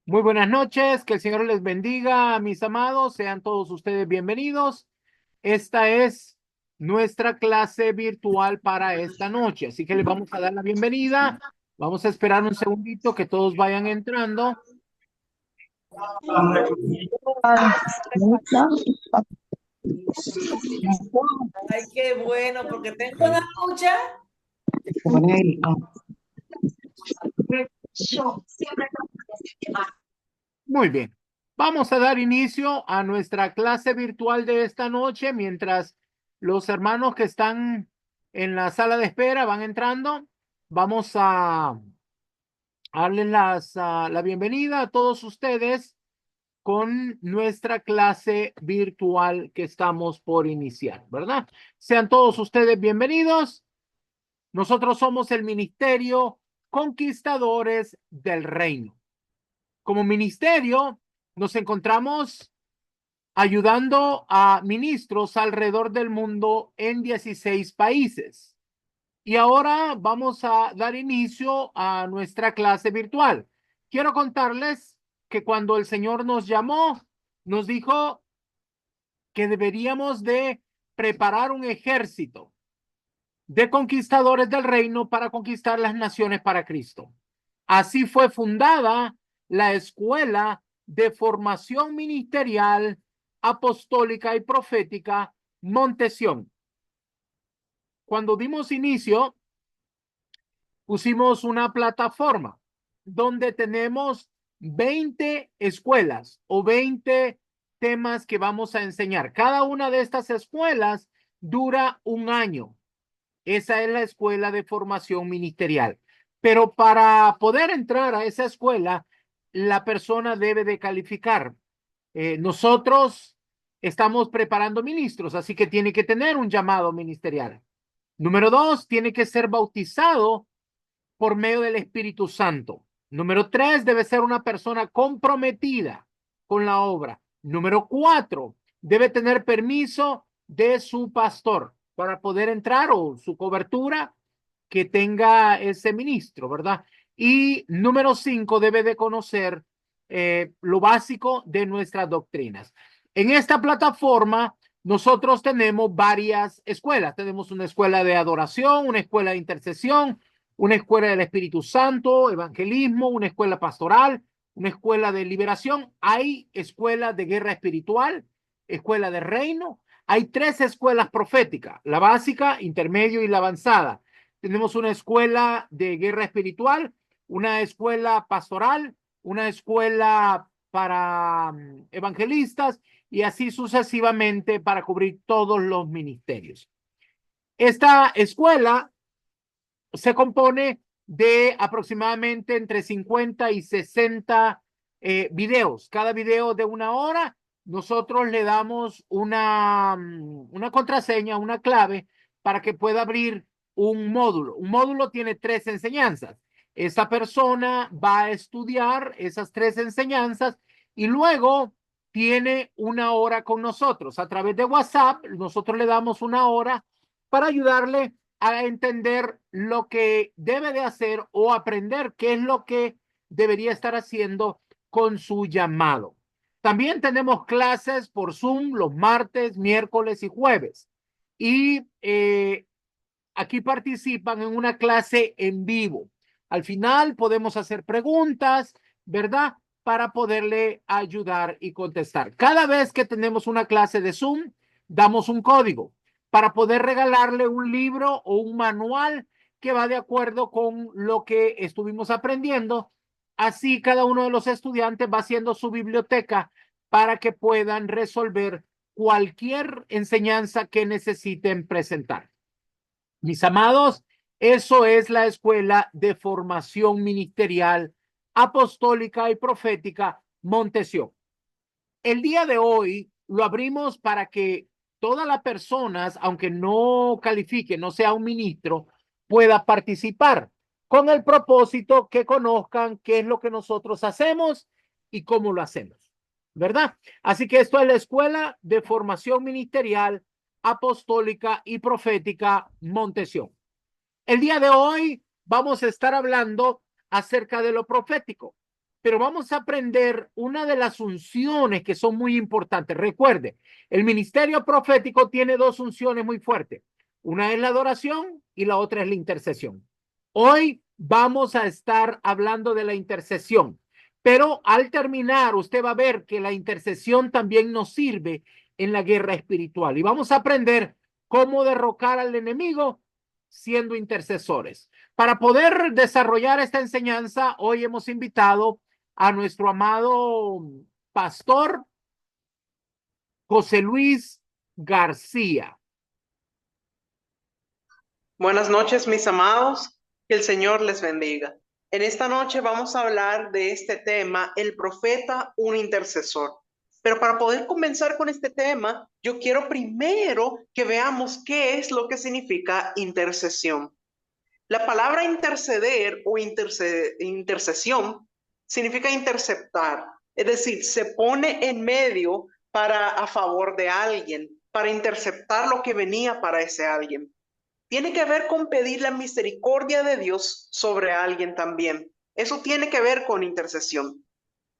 Muy buenas noches, que el Señor les bendiga, mis amados, sean todos ustedes bienvenidos. Esta es nuestra clase virtual para esta noche, así que les vamos a dar la bienvenida. Vamos a esperar un segundito que todos vayan entrando. Ay, qué bueno, porque tengo una lucha. Muy bien, vamos a dar inicio a nuestra clase virtual de esta noche mientras los hermanos que están en la sala de espera van entrando. Vamos a darles la bienvenida a todos ustedes con nuestra clase virtual que estamos por iniciar, ¿verdad? Sean todos ustedes bienvenidos. Nosotros somos el Ministerio Conquistadores del Reino. Como ministerio, nos encontramos ayudando a ministros alrededor del mundo en 16 países. Y ahora vamos a dar inicio a nuestra clase virtual. Quiero contarles que cuando el Señor nos llamó, nos dijo que deberíamos de preparar un ejército de conquistadores del reino para conquistar las naciones para Cristo. Así fue fundada la Escuela de Formación Ministerial, Apostólica y Profética Montesión. Cuando dimos inicio, pusimos una plataforma donde tenemos 20 escuelas o 20 temas que vamos a enseñar. Cada una de estas escuelas dura un año. Esa es la escuela de formación ministerial. Pero para poder entrar a esa escuela, la persona debe de calificar. Nosotros estamos preparando ministros, así que tiene que tener un llamado ministerial. Número dos, tiene que ser bautizado por medio del Espíritu Santo. Número tres, debe ser una persona comprometida con la obra. Número cuatro, debe tener permiso de su pastor para poder entrar o su cobertura que tenga ese ministro, ¿verdad? Y número cinco, debe de conocer lo básico de nuestras doctrinas. En esta plataforma, nosotros tenemos varias escuelas. Tenemos una escuela de adoración, una escuela de intercesión, una escuela del Espíritu Santo, evangelismo, una escuela pastoral, una escuela de liberación. Hay escuelas de guerra espiritual, escuela de reino. Hay tres escuelas proféticas, la básica, intermedio y la avanzada. Tenemos una escuela de guerra espiritual, una escuela pastoral, una escuela para evangelistas y así sucesivamente para cubrir todos los ministerios. Esta escuela se compone de aproximadamente entre 50 y 60 videos. Cada video de una hora, nosotros le damos una contraseña, una clave para que pueda abrir un módulo. Un módulo tiene tres enseñanzas. Esa persona va a estudiar esas tres enseñanzas y luego tiene una hora con nosotros. A través de WhatsApp, nosotros le damos una hora para ayudarle a entender lo que debe de hacer o aprender qué es lo que debería estar haciendo con su llamado. También tenemos clases por Zoom los martes, miércoles y jueves. Y aquí participan en una clase en vivo. Al final podemos hacer preguntas, ¿verdad? Para poderle ayudar y contestar. Cada vez que tenemos una clase de Zoom, damos un código para poder regalarle un libro o un manual que va de acuerdo con lo que estuvimos aprendiendo. Así cada uno de los estudiantes va haciendo su biblioteca para que puedan resolver cualquier enseñanza que necesiten presentar. Mis amados, eso es la escuela de formación ministerial, apostólica y profética Montesión. El día de hoy lo abrimos para que todas las personas, aunque no califique, no sea un ministro, pueda participar con el propósito que conozcan qué es lo que nosotros hacemos y cómo lo hacemos, ¿verdad? Así que esto es la escuela de formación ministerial, apostólica y profética Montesión. El día de hoy vamos a estar hablando acerca de lo profético. pero vamos a aprender una de las unciones que son muy importantes. Recuerde, el ministerio profético tiene dos unciones muy fuertes. Una es la adoración y la otra es la intercesión. Hoy vamos a estar hablando de la intercesión, pero al terminar usted va a ver que la intercesión también nos sirve en la guerra espiritual y vamos a aprender cómo derrocar al enemigo siendo intercesores. Para poder desarrollar esta enseñanza, hoy hemos invitado a nuestro amado pastor José Luis García. Buenas noches, mis amados. Que el Señor les bendiga. En esta noche vamos a hablar de este tema, el profeta, un intercesor. Pero para poder comenzar con este tema, yo quiero primero que veamos qué es lo que significa intercesión. La palabra interceder o intercesión significa interceptar, es decir, se pone en medio para a favor de alguien, para interceptar lo que venía para ese alguien. Tiene que ver con pedir la misericordia de Dios sobre alguien también. Eso tiene que ver con intercesión.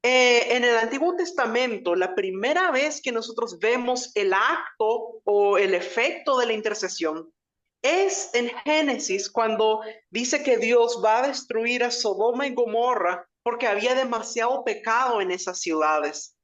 En el Antiguo Testamento, la primera vez que nosotros vemos el acto o el efecto de la intercesión es en Génesis, cuando dice que Dios va a destruir a Sodoma y Gomorra porque había demasiado pecado en esas ciudades.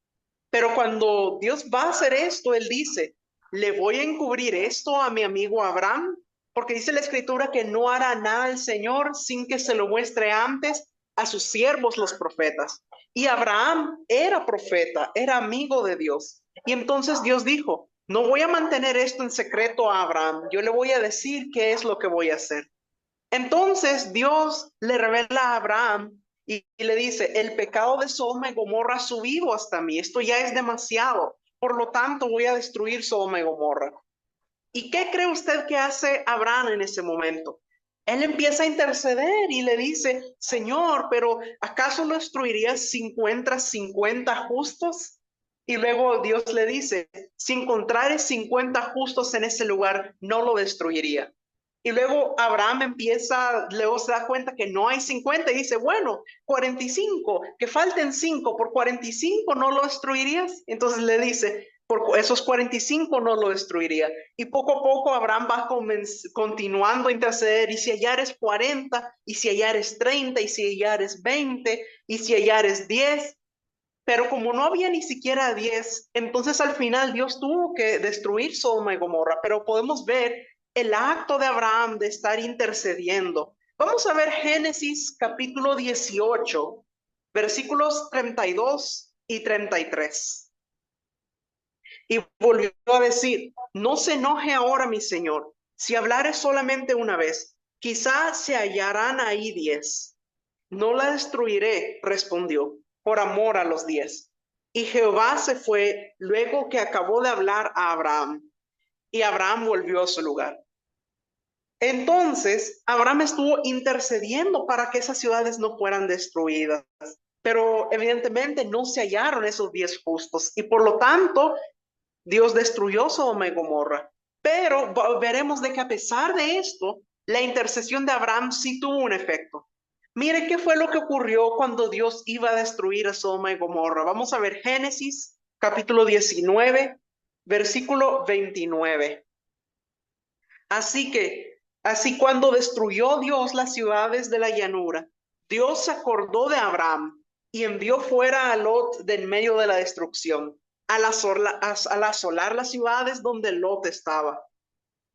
Pero cuando Dios va a hacer esto, Él dice, le voy a encubrir esto a mi amigo Abraham, porque dice la Escritura que no hará nada el Señor sin que se lo muestre antes a sus siervos los profetas. Y Abraham era profeta, era amigo de Dios. Y entonces Dios dijo, no voy a mantener esto en secreto a Abraham, yo le voy a decir qué es lo que voy a hacer. Entonces Dios le revela a Abraham y le dice, el pecado de Sodoma y Gomorra ha subido hasta mí, esto ya es demasiado, por lo tanto voy a destruir Sodoma y Gomorra. ¿Y qué cree usted que hace Abraham en ese momento? Él empieza a interceder y le dice, Señor, pero ¿acaso lo destruirías si encuentras 50 justos? Y luego Dios le dice, si encontrares 50 justos en ese lugar, no lo destruiría. Y luego Abraham luego se da cuenta que no hay 50 y dice, bueno, 45, que falten 5, por 45 no lo destruirías. Entonces le dice, por esos 45 no lo destruiría. Y poco a poco Abraham va continuando a interceder, y si hallares 40, y si hallares 30, y si hallares 20, y si hallares 10. Pero como no había ni siquiera 10, entonces al final Dios tuvo que destruir Sodoma y Gomorra. Pero podemos ver el acto de Abraham de estar intercediendo. Vamos a ver Génesis capítulo 18, versículos 32 y 33. Y volvió a decir, no se enoje ahora mi señor, si hablares solamente una vez, quizá se hallarán ahí 10. No la destruiré, respondió, por amor a los 10. Y Jehová se fue luego que acabó de hablar a Abraham, y Abraham volvió a su lugar. Entonces, Abraham estuvo intercediendo para que esas ciudades no fueran destruidas, pero evidentemente no se hallaron esos 10 justos, y por lo tanto, Dios destruyó Sodoma y Gomorra. Pero veremos de que a pesar de esto, la intercesión de Abraham sí tuvo un efecto. Mire qué fue lo que ocurrió cuando Dios iba a destruir a Sodoma y Gomorra. Vamos a ver Génesis capítulo 19, versículo 29. Así cuando destruyó Dios las ciudades de la llanura, Dios se acordó de Abraham y envió fuera a Lot de en medio de la destrucción, al asolar las ciudades donde Lot estaba.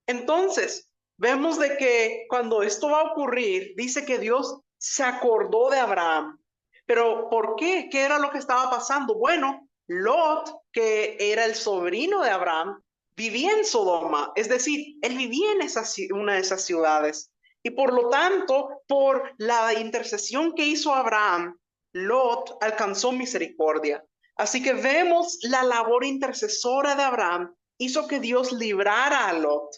Entonces, vemos de que cuando esto va a ocurrir, dice que Dios se acordó de Abraham. Pero ¿por qué? ¿Qué era lo que estaba pasando? Bueno, Lot, que era el sobrino de Abraham, vivía en Sodoma, es decir, él vivía en una de esas ciudades. Y por lo tanto, por la intercesión que hizo Abraham, Lot alcanzó misericordia. Así que vemos la labor intercesora de Abraham hizo que Dios librara a Lot.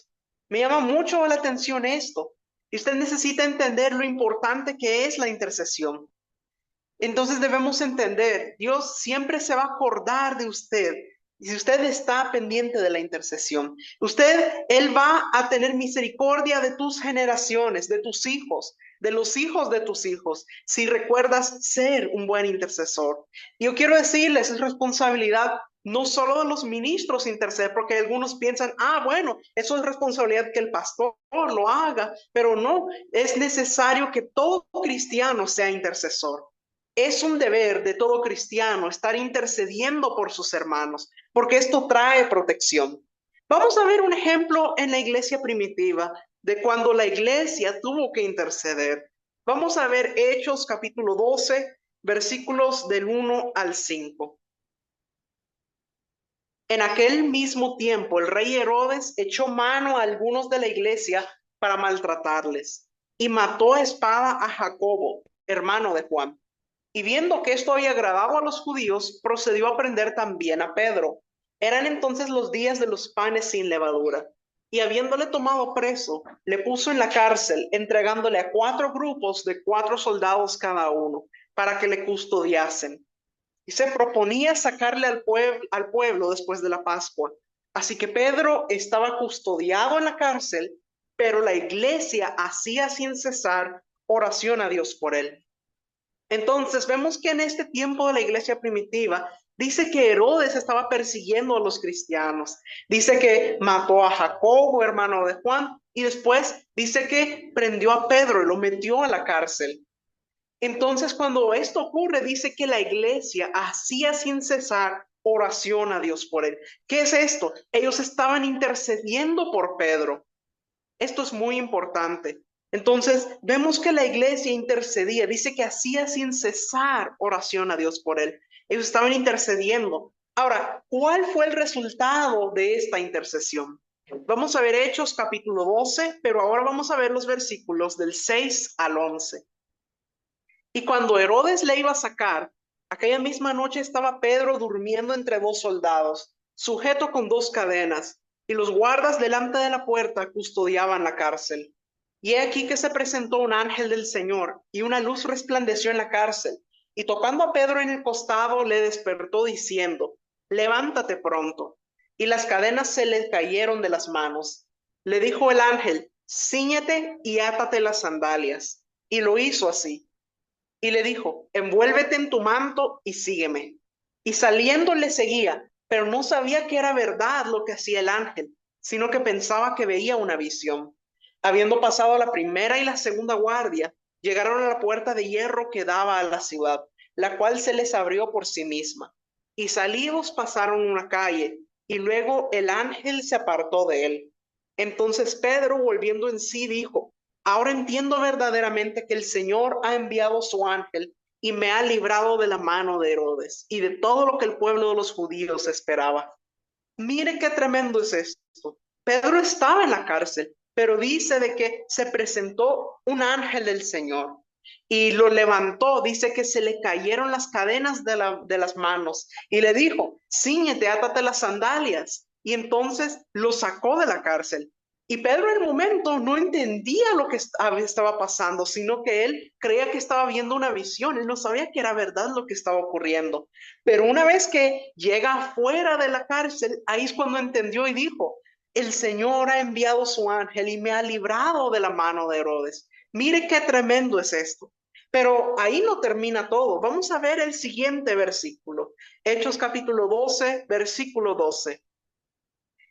Me llama mucho la atención esto. Y usted necesita entender lo importante que es la intercesión. Entonces debemos entender, Dios siempre se va a acordar de usted. Y si usted está pendiente de la intercesión, Él va a tener misericordia de tus generaciones, de tus hijos. de los hijos de tus hijos, si recuerdas ser un buen intercesor. Y yo quiero decirles, es responsabilidad no solo de los ministros interceder, porque algunos piensan, bueno, eso es responsabilidad que el pastor lo haga, pero no, es necesario que todo cristiano sea intercesor. Es un deber de todo cristiano estar intercediendo por sus hermanos, porque esto trae protección. Vamos a ver un ejemplo en la iglesia primitiva de cuando la iglesia tuvo que interceder. Vamos a ver Hechos capítulo 12, versículos del 1 al 5. En aquel mismo tiempo, el rey Herodes echó mano a algunos de la iglesia para maltratarles y mató a espada a Jacobo, hermano de Juan. Y viendo que esto había agradado a los judíos, procedió a prender también a Pedro. Eran entonces los días de los panes sin levadura. Y habiéndole tomado preso, le puso en la cárcel, entregándole a 4 grupos de 4 soldados cada uno, para que le custodiasen. Y se proponía sacarle al pueblo después de la Pascua. Así que Pedro estaba custodiado en la cárcel, pero la iglesia hacía sin cesar oración a Dios por él. Entonces vemos que en este tiempo de la iglesia primitiva, dice que Herodes estaba persiguiendo a los cristianos. Dice que mató a Jacobo, hermano de Juan, y después dice que prendió a Pedro y lo metió a la cárcel. Entonces, cuando esto ocurre, dice que la iglesia hacía sin cesar oración a Dios por él. ¿Qué es esto? Ellos estaban intercediendo por Pedro. Esto es muy importante. Entonces, vemos que la iglesia intercedía, dice que hacía sin cesar oración a Dios por él. Ellos estaban intercediendo. Ahora, ¿cuál fue el resultado de esta intercesión? Vamos a ver Hechos capítulo 12, pero ahora vamos a ver los versículos del 6 al 11. Y cuando Herodes le iba a sacar, aquella misma noche estaba Pedro durmiendo entre 2 soldados, sujeto con 2 cadenas, y los guardas delante de la puerta custodiaban la cárcel. Y he aquí que se presentó un ángel del Señor, y una luz resplandeció en la cárcel, y tocando a Pedro en el costado, le despertó diciendo, levántate pronto. Y las cadenas se le cayeron de las manos. Le dijo el ángel, cíñete y átate las sandalias. Y lo hizo así. Y le dijo, envuélvete en tu manto y sígueme. Y saliendo le seguía, pero no sabía que era verdad lo que hacía el ángel, sino que pensaba que veía una visión. Habiendo pasado la primera y la segunda guardia, llegaron a la puerta de hierro que daba a la ciudad, la cual se les abrió por sí misma. Y salidos pasaron una calle, y luego el ángel se apartó de él. Entonces Pedro, volviendo en sí, dijo, ahora entiendo verdaderamente que el Señor ha enviado su ángel y me ha librado de la mano de Herodes y de todo lo que el pueblo de los judíos esperaba. Miren qué tremendo es esto. Pedro estaba en la cárcel, pero dice de que se presentó un ángel del Señor y lo levantó. Dice que se le cayeron las cadenas de las manos y le dijo, cíñete, átate las sandalias. Y entonces lo sacó de la cárcel. Y Pedro en el momento no entendía lo que estaba pasando, sino que él creía que estaba viendo una visión. Él no sabía que era verdad lo que estaba ocurriendo. Pero una vez que llega afuera de la cárcel, ahí es cuando entendió y dijo, el Señor ha enviado su ángel y me ha librado de la mano de Herodes. Mire qué tremendo es esto. Pero ahí no termina todo. Vamos a ver el siguiente versículo. Hechos capítulo 12, versículo 12.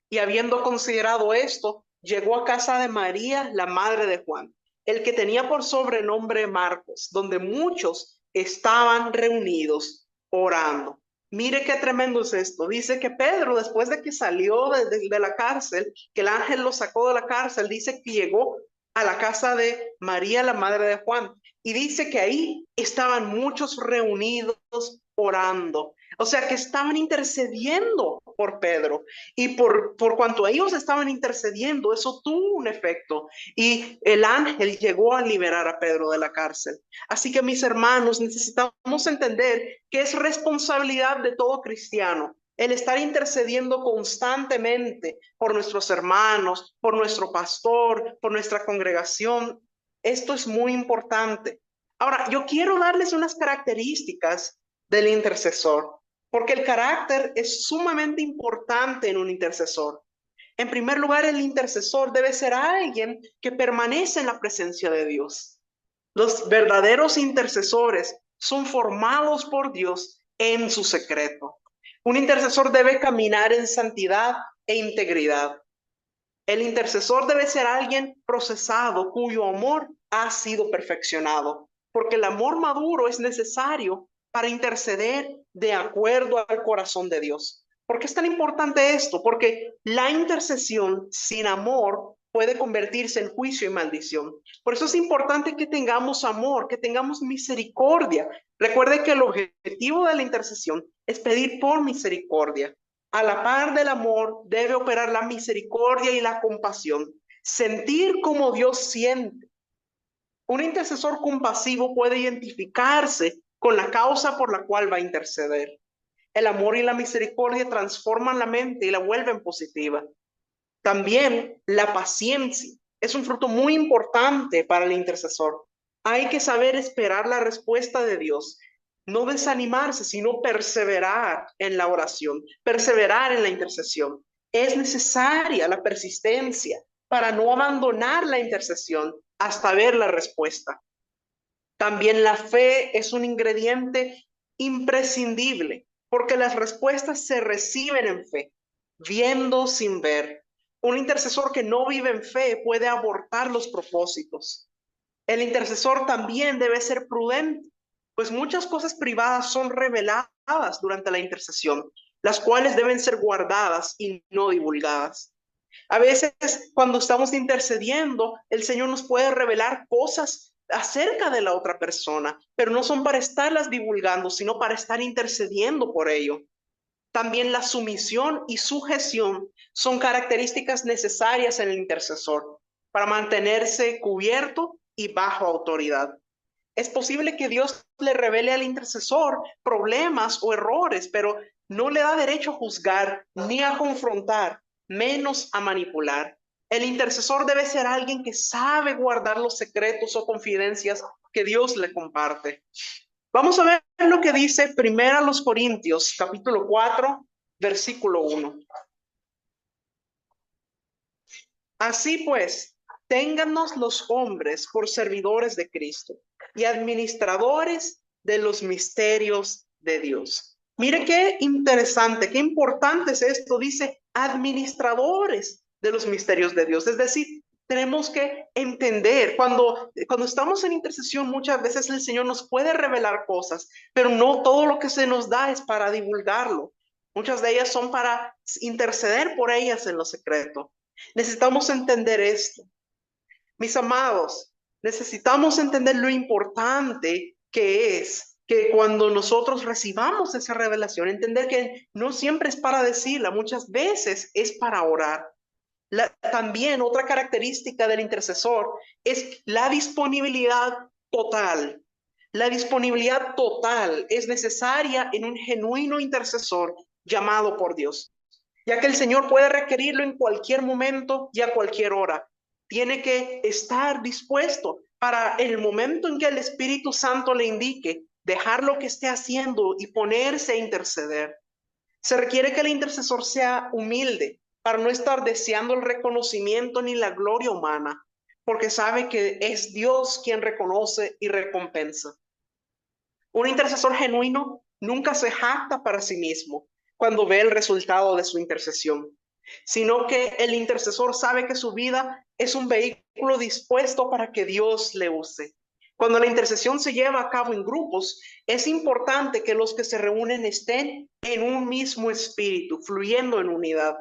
Y habiendo considerado esto, llegó a casa de María, la madre de Juan, el que tenía por sobrenombre Marcos, donde muchos estaban reunidos orando. Mire qué tremendo es esto. Dice que Pedro, después de que salió de la cárcel, que el ángel lo sacó de la cárcel, dice que llegó a la casa de María, la madre de Juan. Y dice que ahí estaban muchos reunidos orando. O sea, que estaban intercediendo por Pedro. Y por cuanto ellos estaban intercediendo, eso tuvo un efecto. Y el ángel llegó a liberar a Pedro de la cárcel. Así que, mis hermanos, necesitamos entender que es responsabilidad de todo cristiano el estar intercediendo constantemente por nuestros hermanos, por nuestro pastor, por nuestra congregación. Esto es muy importante. Ahora, yo quiero darles unas características del intercesor, porque el carácter es sumamente importante en un intercesor. En primer lugar, el intercesor debe ser alguien que permanece en la presencia de Dios. Los verdaderos intercesores son formados por Dios en su secreto. Un intercesor debe caminar en santidad e integridad. El intercesor debe ser alguien procesado cuyo amor ha sido perfeccionado, porque el amor maduro es necesario para interceder de acuerdo al corazón de Dios. ¿Por qué es tan importante esto? Porque la intercesión sin amor puede convertirse en juicio y maldición. Por eso es importante que tengamos amor, que tengamos misericordia. Recuerde que el objetivo de la intercesión es pedir por misericordia. A la par del amor debe operar la misericordia y la compasión. Sentir como Dios siente. Un intercesor compasivo puede identificarse con la causa por la cual va a interceder. El amor y la misericordia transforman la mente y la vuelven positiva. También la paciencia es un fruto muy importante para el intercesor. Hay que saber esperar la respuesta de Dios. No desanimarse, sino perseverar en la oración, perseverar en la intercesión. Es necesaria la persistencia para no abandonar la intercesión hasta ver la respuesta. También la fe es un ingrediente imprescindible, porque las respuestas se reciben en fe, viendo sin ver. Un intercesor que no vive en fe puede abortar los propósitos. El intercesor también debe ser prudente, pues muchas cosas privadas son reveladas durante la intercesión, las cuales deben ser guardadas y no divulgadas. A veces, cuando estamos intercediendo, el Señor nos puede revelar cosas acerca de la otra persona, pero no son para estarlas divulgando, sino para estar intercediendo por ello. También la sumisión y sujeción son características necesarias en el intercesor para mantenerse cubierto y bajo autoridad. Es posible que Dios le revele al intercesor problemas o errores, pero no le da derecho a juzgar ni a confrontar, menos a manipular. El intercesor debe ser alguien que sabe guardar los secretos o confidencias que Dios le comparte. Vamos a ver lo que dice 1 Corintios, capítulo 4, versículo 1. Así pues, téngannos los hombres por servidores de Cristo y administradores de los misterios de Dios. Mire qué interesante, qué importante es esto. Dice administradores de los misterios de Dios. Es decir, tenemos que entender, cuando estamos en intercesión, muchas veces el Señor nos puede revelar cosas, pero no todo lo que se nos da es para divulgarlo. Muchas de ellas son para interceder por ellas en lo secreto. Necesitamos entender esto. Mis amados, necesitamos entender lo importante que es que cuando nosotros recibamos esa revelación, entender que no siempre es para decirla, muchas veces es para orar. También otra característica del intercesor es la disponibilidad total. La disponibilidad total es necesaria en un genuino intercesor llamado por Dios, ya que el Señor puede requerirlo en cualquier momento y a cualquier hora. Tiene que estar dispuesto para el momento en que el Espíritu Santo le indique, dejar lo que esté haciendo y ponerse a interceder. Se requiere que el intercesor sea humilde para no estar deseando el reconocimiento ni la gloria humana, porque sabe que es Dios quien reconoce y recompensa. Un intercesor genuino nunca se jacta para sí mismo cuando ve el resultado de su intercesión, sino que el intercesor sabe que su vida es un vehículo dispuesto para que Dios le use. Cuando la intercesión se lleva a cabo en grupos, es importante que los que se reúnen estén en un mismo espíritu, fluyendo en unidad.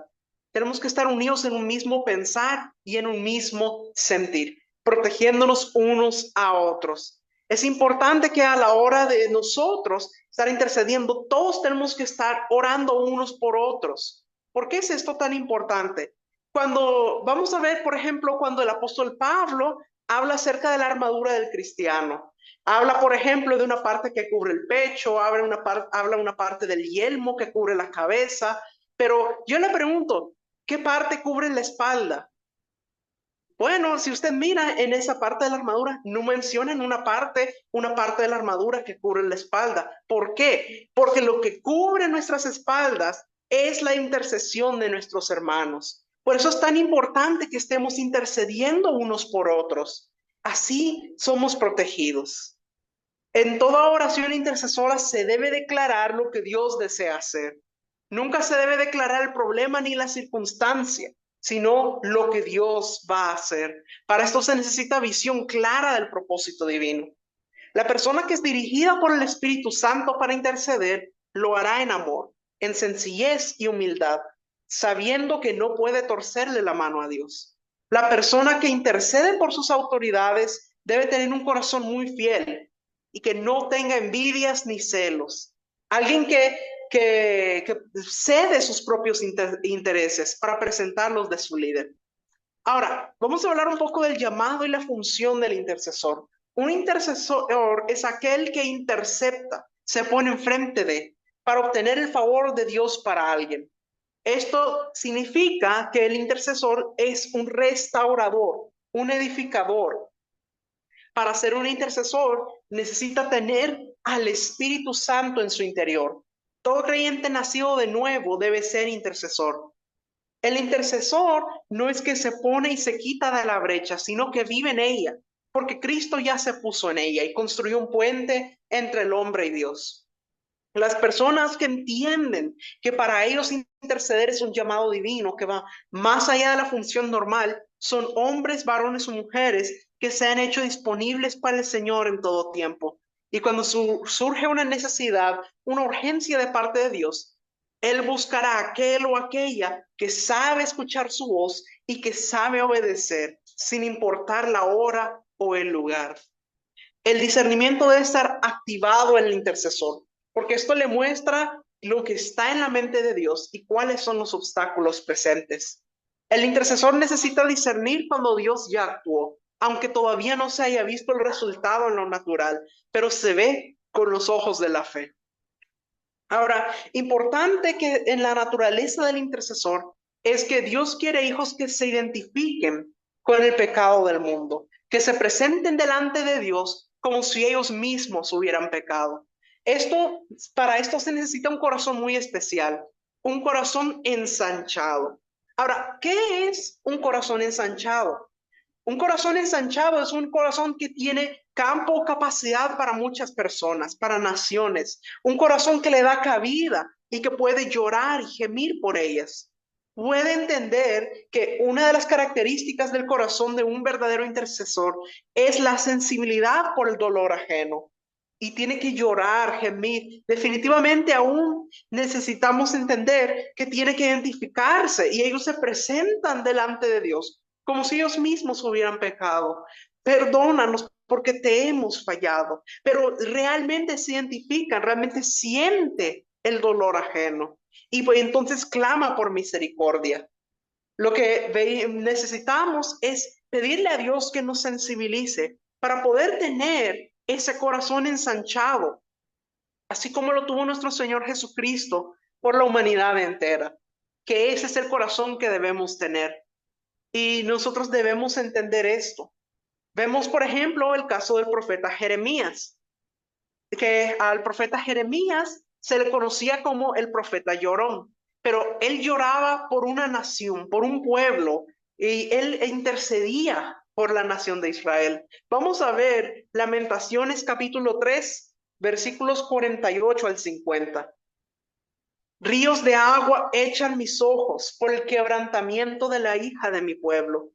Tenemos que estar unidos en un mismo pensar y en un mismo sentir, protegiéndonos unos a otros. Es importante que a la hora de nosotros estar intercediendo, todos tenemos que estar orando unos por otros. ¿Por qué es esto tan importante? Cuando vamos a ver, por ejemplo, cuando el apóstol Pablo habla acerca de la armadura del cristiano, habla, por ejemplo, de una parte que cubre el pecho, habla una parte del yelmo que cubre la cabeza, pero yo le pregunto, ¿qué parte cubre la espalda? Bueno, si usted mira en esa parte de la armadura, no mencionan una parte de la armadura que cubre la espalda. ¿Por qué? Porque lo que cubre nuestras espaldas es la intercesión de nuestros hermanos. Por eso es tan importante que estemos intercediendo unos por otros. Así somos protegidos. En toda oración intercesora se debe declarar lo que Dios desea hacer. Nunca se debe declarar el problema ni la circunstancia, sino lo que Dios va a hacer. Para esto se necesita visión clara del propósito divino. La persona que es dirigida por el Espíritu Santo para interceder, lo hará en amor, en sencillez y humildad, sabiendo que no puede torcerle la mano a Dios. La persona que intercede por sus autoridades debe tener un corazón muy fiel y que no tenga envidias ni celos. Alguien que cede sus propios intereses para presentarlos de su líder. Ahora, vamos a hablar un poco del llamado y la función del intercesor. Un intercesor es aquel que intercepta, se pone enfrente de, para obtener el favor de Dios para alguien. Esto significa que el intercesor es un restaurador, un edificador. Para ser un intercesor necesita tener al Espíritu Santo en su interior. Todo creyente nacido de nuevo debe ser intercesor. El intercesor no es que se pone y se quita de la brecha, sino que vive en ella, porque Cristo ya se puso en ella y construyó un puente entre el hombre y Dios. Las personas que entienden que para ellos interceder es un llamado divino que va más allá de la función normal, son hombres, varones o mujeres que se han hecho disponibles para el Señor en todo tiempo. Y cuando surge una necesidad, una urgencia de parte de Dios, Él buscará a aquel o aquella que sabe escuchar su voz y que sabe obedecer, sin importar la hora o el lugar. El discernimiento debe estar activado en el intercesor, porque esto le muestra lo que está en la mente de Dios y cuáles son los obstáculos presentes. El intercesor necesita discernir cuando Dios ya actuó, aunque todavía no se haya visto el resultado en lo natural, pero se ve con los ojos de la fe. Ahora, importante que en la naturaleza del intercesor es que Dios quiere hijos que se identifiquen con el pecado del mundo, que se presenten delante de Dios como si ellos mismos hubieran pecado. Para esto se necesita un corazón muy especial, un corazón ensanchado. Ahora, ¿qué es un corazón ensanchado? Un corazón ensanchado es un corazón que tiene campo o capacidad para muchas personas, para naciones. Un corazón que le da cabida y que puede llorar y gemir por ellas. Puede entender que una de las características del corazón de un verdadero intercesor es la sensibilidad por el dolor ajeno. Y tiene que llorar, gemir. Definitivamente aún necesitamos entender que tiene que identificarse y ellos se presentan delante de Dios como si ellos mismos hubieran pecado. Perdónanos porque te hemos fallado, pero realmente se identifican, realmente siente el dolor ajeno y pues entonces clama por misericordia. Lo que necesitamos es pedirle a Dios que nos sensibilice para poder tener ese corazón ensanchado, así como lo tuvo nuestro Señor Jesucristo por la humanidad entera, que ese es el corazón que debemos tener. Y nosotros debemos entender esto. Vemos, por ejemplo, el caso del profeta Jeremías, que al profeta Jeremías se le conocía como el profeta llorón, pero él lloraba por una nación, por un pueblo, y él intercedía por la nación de Israel. Vamos a ver Lamentaciones capítulo 3, versículos 48 al 50. Ríos de agua echan mis ojos por el quebrantamiento de la hija de mi pueblo.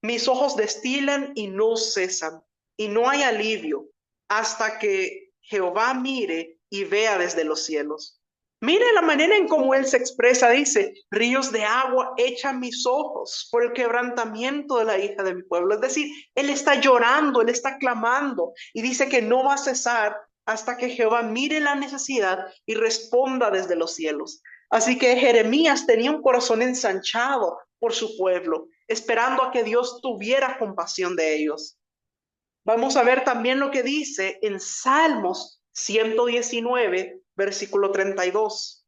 Mis ojos destilan y no cesan, y no hay alivio, hasta que Jehová mire y vea desde los cielos. Mire la manera en cómo él se expresa, dice, ríos de agua echan mis ojos por el quebrantamiento de la hija de mi pueblo. Es decir, él está llorando, él está clamando, y dice que no va a cesar hasta que Jehová mire la necesidad y responda desde los cielos. Así que Jeremías tenía un corazón ensanchado por su pueblo, esperando a que Dios tuviera compasión de ellos. Vamos a ver también lo que dice en Salmos 119, versículo 32.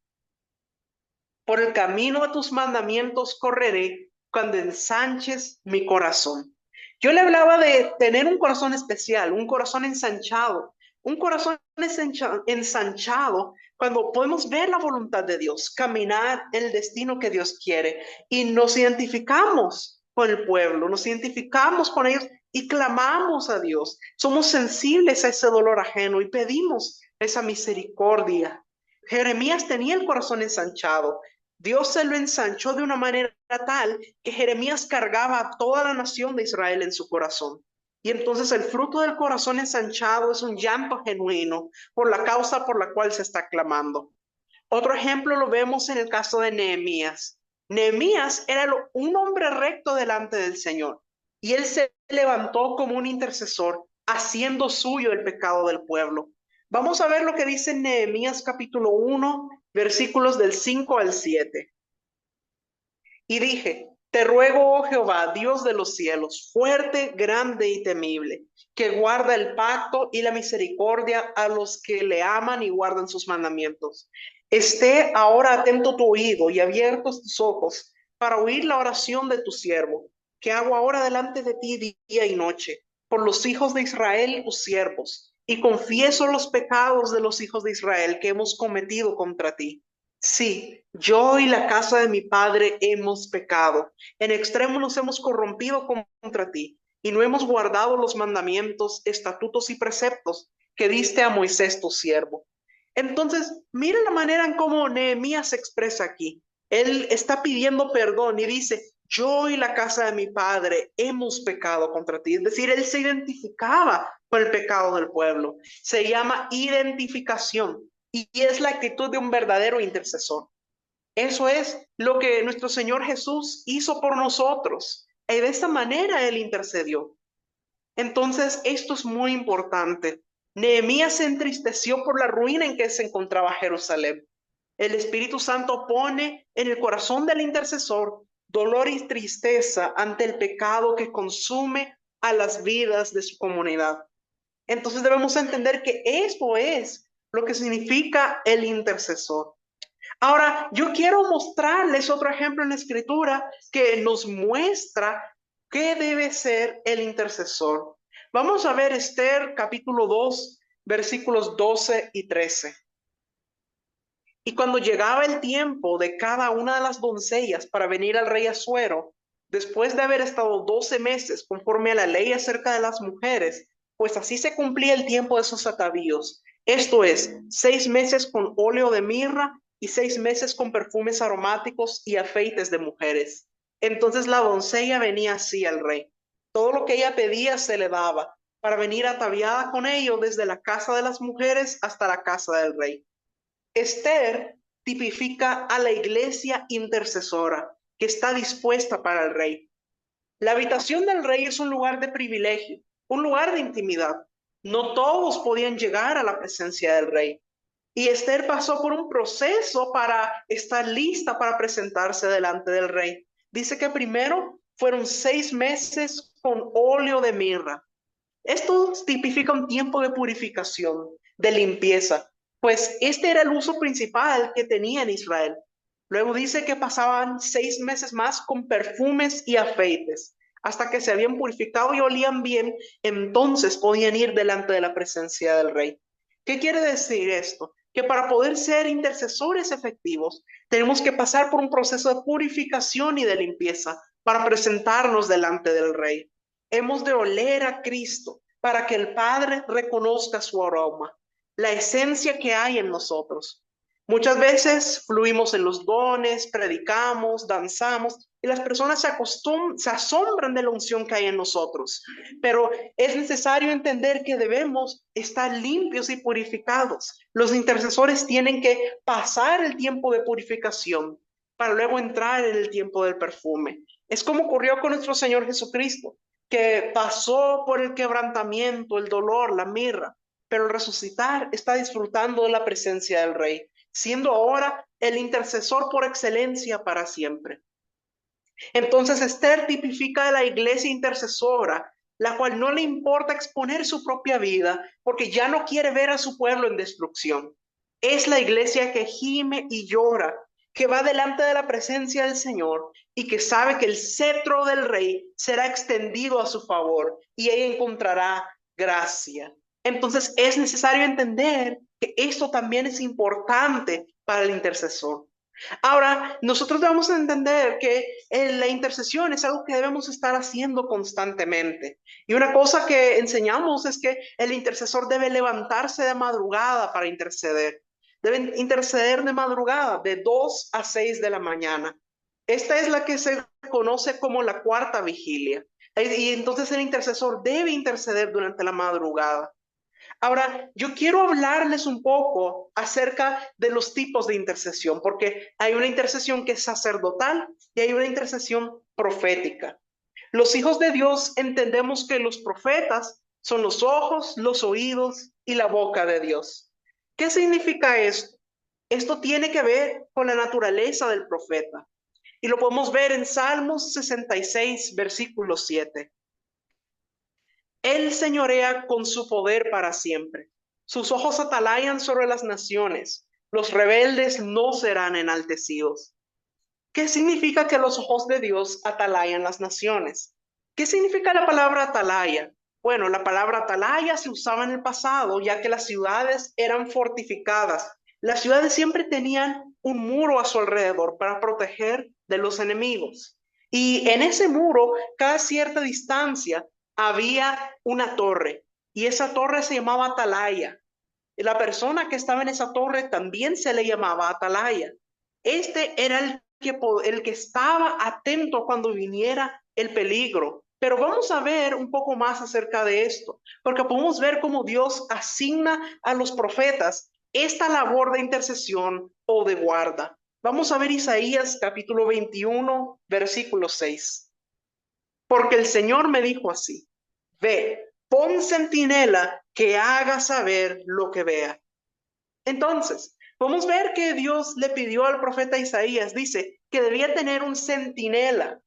Por el camino de tus mandamientos correré cuando ensanches mi corazón. Yo le hablaba de tener un corazón especial, un corazón ensanchado. Un corazón ensanchado cuando podemos ver la voluntad de Dios, caminar en el destino que Dios quiere y nos identificamos con el pueblo, nos identificamos con ellos y clamamos a Dios. Somos sensibles a ese dolor ajeno y pedimos esa misericordia. Jeremías tenía el corazón ensanchado. Dios se lo ensanchó de una manera tal que Jeremías cargaba a toda la nación de Israel en su corazón. Y entonces el fruto del corazón ensanchado es un llanto genuino por la causa por la cual se está clamando. Otro ejemplo lo vemos en el caso de Nehemías. Nehemías era un hombre recto delante del Señor y él se levantó como un intercesor, haciendo suyo el pecado del pueblo. Vamos a ver lo que dice Nehemías capítulo 1, versículos del 5 al 7. Y dije, te ruego, oh Jehová, Dios de los cielos, fuerte, grande y temible, que guarda el pacto y la misericordia a los que le aman y guardan sus mandamientos. Esté ahora atento tu oído y abiertos tus ojos para oír la oración de tu siervo, que hago ahora delante de ti día y noche, por los hijos de Israel, tus siervos, y confieso los pecados de los hijos de Israel que hemos cometido contra ti. Sí, yo y la casa de mi padre hemos pecado. En extremo nos hemos corrompido contra ti y no hemos guardado los mandamientos, estatutos y preceptos que diste a Moisés tu siervo. Entonces, mira la manera en cómo Nehemías se expresa aquí. Él está pidiendo perdón y dice, yo y la casa de mi padre hemos pecado contra ti. Es decir, él se identificaba con el pecado del pueblo. Se llama identificación. Y es la actitud de un verdadero intercesor. Eso es lo que nuestro Señor Jesús hizo por nosotros. Y de esta manera Él intercedió. Entonces, esto es muy importante. Nehemías se entristeció por la ruina en que se encontraba Jerusalén. El Espíritu Santo pone en el corazón del intercesor dolor y tristeza ante el pecado que consume a las vidas de su comunidad. Entonces debemos entender que esto es lo que significa el intercesor. Ahora, yo quiero mostrarles otro ejemplo en la Escritura que nos muestra qué debe ser el intercesor. Vamos a ver Esther capítulo 2, versículos 12 y 13. Y cuando llegaba el tiempo de cada una de las doncellas para venir al rey Asuero, después de haber estado 12 meses conforme a la ley acerca de las mujeres, pues así se cumplía el tiempo de sus atavíos. Esto es, 6 meses con óleo de mirra y 6 meses con perfumes aromáticos y afeites de mujeres. Entonces la doncella venía así al rey. Todo lo que ella pedía se le daba, para venir ataviada con ello desde la casa de las mujeres hasta la casa del rey. Esther tipifica a la iglesia intercesora que está dispuesta para el rey. La habitación del rey es un lugar de privilegio, un lugar de intimidad. No todos podían llegar a la presencia del rey. Y Esther pasó por un proceso para estar lista para presentarse delante del rey. Dice que primero fueron 6 meses con óleo de mirra. Esto tipifica un tiempo de purificación, de limpieza, pues este era el uso principal que tenía en Israel. Luego dice que pasaban 6 meses más con perfumes y afeites, hasta que se habían purificado y olían bien, entonces podían ir delante de la presencia del rey. ¿Qué quiere decir esto? Que para poder ser intercesores efectivos, tenemos que pasar por un proceso de purificación y de limpieza para presentarnos delante del rey. Hemos de oler a Cristo para que el Padre reconozca su aroma, la esencia que hay en nosotros. Muchas veces fluimos en los dones, predicamos, danzamos y las personas se asombran de la unción que hay en nosotros. Pero es necesario entender que debemos estar limpios y purificados. Los intercesores tienen que pasar el tiempo de purificación para luego entrar en el tiempo del perfume. Es como ocurrió con nuestro Señor Jesucristo, que pasó por el quebrantamiento, el dolor, la mirra, pero al resucitar está disfrutando de la presencia del Rey, siendo ahora el intercesor por excelencia para siempre. Entonces Esther tipifica a la iglesia intercesora, la cual no le importa exponer su propia vida porque ya no quiere ver a su pueblo en destrucción. Es la iglesia que gime y llora, que va delante de la presencia del Señor y que sabe que el cetro del rey será extendido a su favor y ella encontrará gracia. Entonces es necesario entender que esto también es importante para el intercesor. Ahora, nosotros debemos entender que la intercesión es algo que debemos estar haciendo constantemente. Y una cosa que enseñamos es que el intercesor debe levantarse de madrugada para interceder. Deben interceder de madrugada, de 2 a 6 de la mañana. Esta es la que se conoce como la cuarta vigilia. Y entonces el intercesor debe interceder durante la madrugada. Ahora, yo quiero hablarles un poco acerca de los tipos de intercesión, porque hay una intercesión que es sacerdotal y hay una intercesión profética. Los hijos de Dios entendemos que los profetas son los ojos, los oídos y la boca de Dios. ¿Qué significa esto? Esto tiene que ver con la naturaleza del profeta y lo podemos ver en Salmos 66, versículo 7. Él señorea con su poder para siempre. Sus ojos atalayan sobre las naciones. Los rebeldes no serán enaltecidos. ¿Qué significa que los ojos de Dios atalayan las naciones? ¿Qué significa la palabra atalaya? Bueno, la palabra atalaya se usaba en el pasado, ya que las ciudades eran fortificadas. Las ciudades siempre tenían un muro a su alrededor para proteger de los enemigos. Y en ese muro, cada cierta distancia, había una torre. Y esa torre se llamaba atalaya. Y la persona que estaba en esa torre también se le llamaba atalaya. Este era el que estaba atento cuando viniera el peligro. Pero vamos a ver un poco más acerca de esto, porque podemos ver cómo Dios asigna a los profetas esta labor de intercesión o de guarda. Vamos a ver Isaías capítulo 21, versículo 6. Porque el Señor me dijo así: ve, pon centinela que haga saber lo que vea. Entonces, podemos ver que Dios le pidió al profeta Isaías, dice, que debía tener un centinela.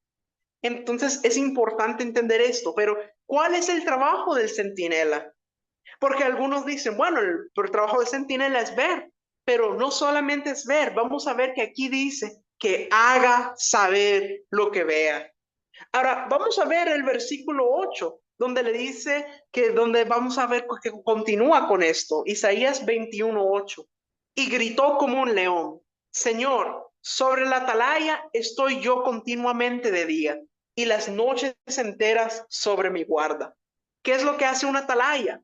Entonces, es importante entender esto, pero ¿cuál es el trabajo del centinela? Porque algunos dicen, bueno, el trabajo del centinela es ver, pero no solamente es ver, vamos a ver que aquí dice que haga saber lo que vea. Ahora, vamos a ver el versículo 8, donde le dice donde vamos a ver que continúa con esto, Isaías 21:8. Y gritó como un león: Señor, sobre la atalaya estoy yo continuamente de día, y las noches enteras sobre mi guarda. ¿Qué es lo que hace una atalaya?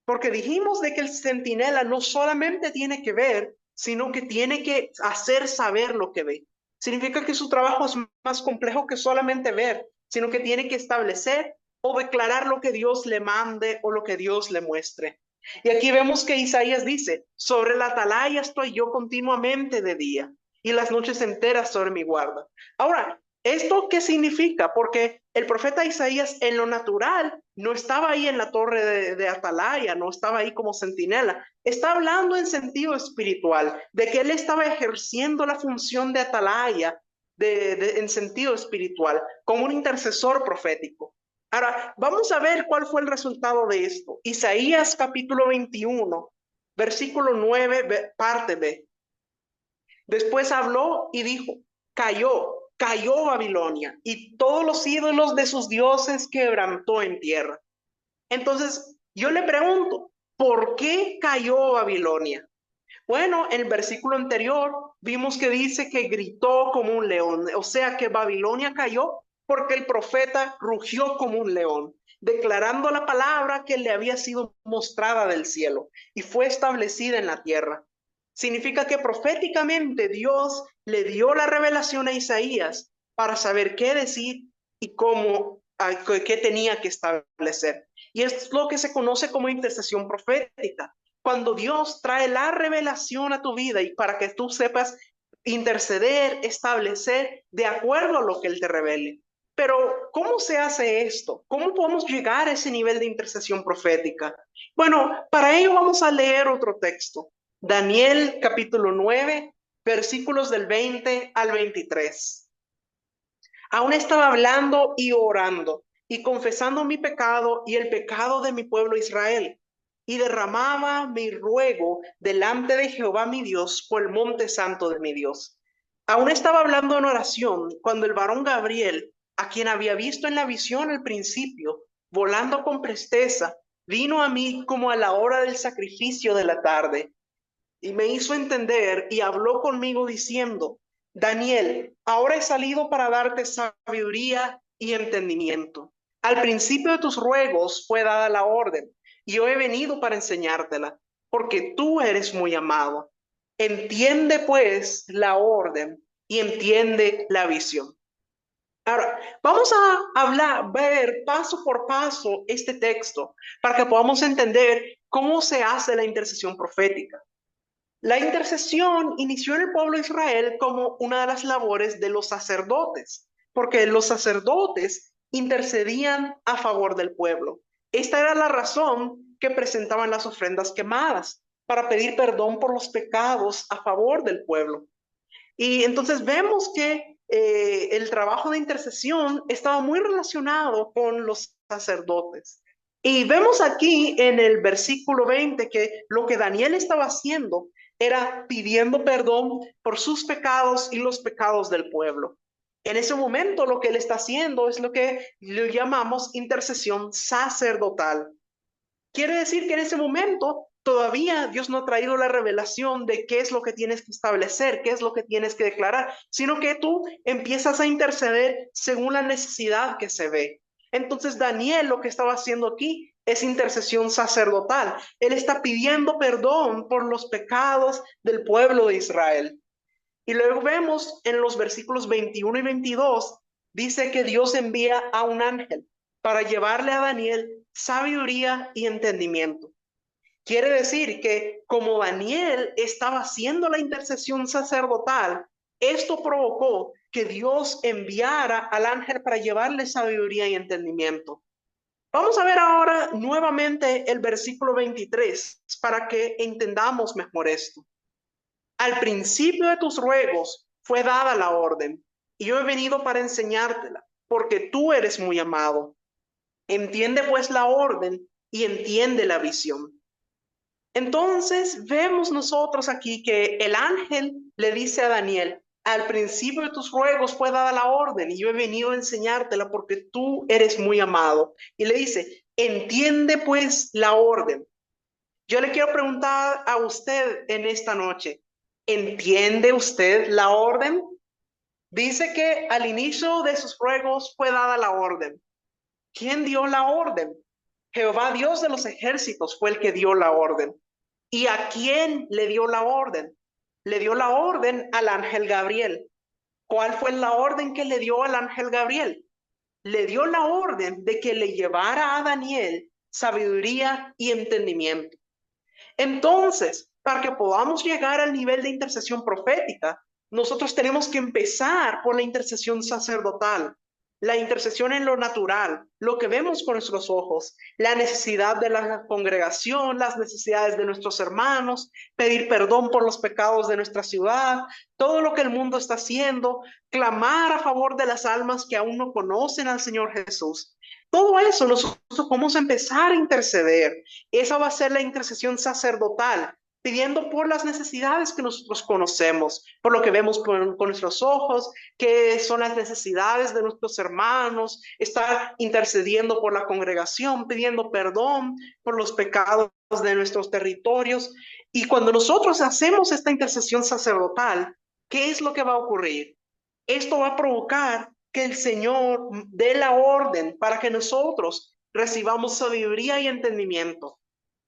Porque dijimos de que el centinela no solamente tiene que ver, sino que tiene que hacer saber lo que ve. Significa que su trabajo es más complejo que solamente ver, sino que tiene que establecer o declarar lo que Dios le mande o lo que Dios le muestre. Y aquí vemos que Isaías dice: sobre la atalaya estoy yo continuamente de día, y las noches enteras sobre mi guarda. Ahora, ¿esto qué significa? Porque el profeta Isaías en lo natural no estaba ahí en la torre de atalaya, no estaba ahí como centinela. Está hablando en sentido espiritual, de que él estaba ejerciendo la función de atalaya en sentido espiritual, como un intercesor profético. Ahora, vamos a ver cuál fue el resultado de esto. Isaías capítulo 21, versículo 9, parte B. Después habló y dijo: cayó Babilonia, y todos los ídolos de sus dioses quebrantó en tierra. Entonces, yo le pregunto, ¿por qué cayó Babilonia? Bueno, en el versículo anterior vimos que dice que gritó como un león, o sea que Babilonia cayó porque el profeta rugió como un león, declarando la palabra que le había sido mostrada del cielo y fue establecida en la tierra. Significa que proféticamente Dios le dio la revelación a Isaías para saber qué decir y cómo, qué tenía que establecer. Y es lo que se conoce como intercesión profética. Cuando Dios trae la revelación a tu vida y para que tú sepas interceder, establecer de acuerdo a lo que Él te revele. Pero, ¿cómo se hace esto? ¿Cómo podemos llegar a ese nivel de intercesión profética? Bueno, para ello vamos a leer otro texto. Daniel capítulo 9, versículos del 20 al 23. Aún estaba hablando y orando y confesando mi pecado y el pecado de mi pueblo Israel, y derramaba mi ruego delante de Jehová mi Dios por el monte santo de mi Dios. Aún estaba hablando en oración cuando el varón Gabriel, a quien había visto en la visión al principio, volando con presteza, vino a mí como a la hora del sacrificio de la tarde. y me hizo entender y habló conmigo diciendo: Daniel, ahora he salido para darte sabiduría y entendimiento. Al principio de tus ruegos fue dada la orden, y yo he venido para enseñártela, porque tú eres muy amado. Entiende pues la orden y entiende la visión. Ahora, vamos a ver paso por paso este texto para que podamos entender cómo se hace la intercesión profética. La intercesión inició en el pueblo de Israel como una de las labores de los sacerdotes, porque los sacerdotes intercedían a favor del pueblo. Esta era la razón que presentaban las ofrendas quemadas, para pedir perdón por los pecados a favor del pueblo. Y entonces vemos que el trabajo de intercesión estaba muy relacionado con los sacerdotes. Y vemos aquí en el versículo 20 que lo que Daniel estaba haciendo era pidiendo perdón por sus pecados y los pecados del pueblo. En ese momento lo que él está haciendo es lo que le llamamos intercesión sacerdotal. Quiere decir que en ese momento todavía Dios no ha traído la revelación de qué es lo que tienes que establecer, qué es lo que tienes que declarar, sino que tú empiezas a interceder según la necesidad que se ve. Entonces Daniel lo que estaba haciendo aquí es intercesión sacerdotal. Él está pidiendo perdón por los pecados del pueblo de Israel. Y luego vemos en los versículos 21 y 22, dice que Dios envía a un ángel para llevarle a Daniel sabiduría y entendimiento. Quiere decir que como Daniel estaba haciendo la intercesión sacerdotal, esto provocó que Dios enviara al ángel para llevarle sabiduría y entendimiento. Vamos a ver ahora nuevamente el versículo 23 para que entendamos mejor esto. Al principio de tus ruegos fue dada la orden, y yo he venido para enseñártela, porque tú eres muy amado. Entiende pues la orden y entiende la visión. Entonces vemos nosotros aquí que el ángel le dice a Daniel: al principio de tus ruegos fue dada la orden y yo he venido a enseñártela porque tú eres muy amado. Y le dice: entiende pues la orden. Yo le quiero preguntar a usted en esta noche: ¿entiende usted la orden? Dice que al inicio de sus ruegos fue dada la orden. ¿Quién dio la orden? Jehová, Dios de los ejércitos, fue el que dio la orden. ¿Y a quién le dio la orden? Le dio la orden al ángel Gabriel. ¿Cuál fue la orden que le dio al ángel Gabriel? Le dio la orden de que le llevara a Daniel sabiduría y entendimiento. Entonces, para que podamos llegar al nivel de intercesión profética, nosotros tenemos que empezar por la intercesión sacerdotal, la intercesión en lo natural, lo que vemos con nuestros ojos, la necesidad de la congregación, las necesidades de nuestros hermanos, pedir perdón por los pecados de nuestra ciudad, todo lo que el mundo está haciendo, clamar a favor de las almas que aún no conocen al Señor Jesús. Todo eso nosotros vamos a empezar a interceder. Esa va a ser la intercesión sacerdotal, pidiendo por las necesidades que nosotros conocemos, por lo que vemos con nuestros ojos, que son las necesidades de nuestros hermanos, estar intercediendo por la congregación, pidiendo perdón por los pecados de nuestros territorios. Y cuando nosotros hacemos esta intercesión sacerdotal, ¿qué es lo que va a ocurrir? Esto va a provocar que el Señor dé la orden para que nosotros recibamos sabiduría y entendimiento.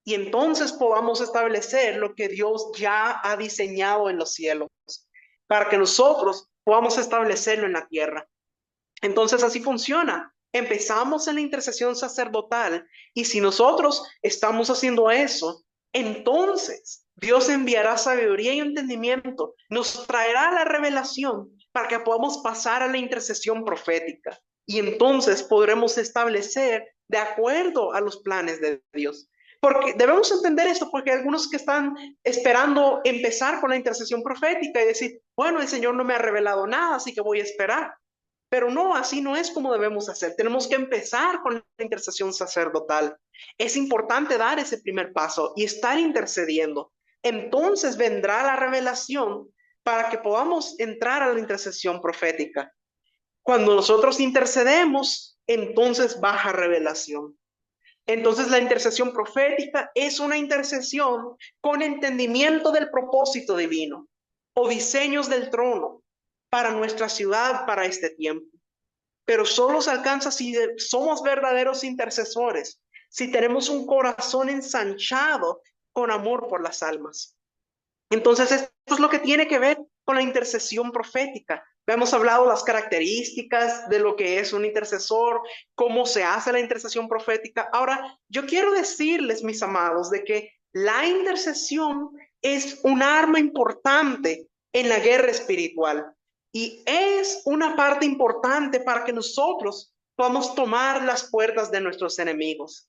Y entonces podamos establecer lo que Dios ya ha diseñado en los cielos, para que nosotros podamos establecerlo en la tierra. Entonces así funciona. Empezamos en la intercesión sacerdotal y si nosotros estamos haciendo eso, entonces Dios enviará sabiduría y entendimiento, nos traerá la revelación para que podamos pasar a la intercesión profética. Y entonces podremos establecer de acuerdo a los planes de Dios. Porque debemos entender esto, porque hay algunos que están esperando empezar con la intercesión profética y decir: bueno, el Señor no me ha revelado nada, así que voy a esperar. Pero no, así no es como debemos hacer. Tenemos que empezar con la intercesión sacerdotal. Es importante dar ese primer paso y estar intercediendo. Entonces vendrá la revelación para que podamos entrar a la intercesión profética. Cuando nosotros intercedemos, entonces baja revelación. Entonces la intercesión profética es una intercesión con entendimiento del propósito divino o diseños del trono para nuestra ciudad, para este tiempo. Pero solo se alcanza si somos verdaderos intercesores, si tenemos un corazón ensanchado con amor por las almas. Entonces, esto es lo que tiene que ver con la intercesión profética. Hemos hablado las características de lo que es un intercesor, cómo se hace la intercesión profética. Ahora, yo quiero decirles, mis amados, de que la intercesión es un arma importante en la guerra espiritual y es una parte importante para que nosotros podamos tomar las puertas de nuestros enemigos.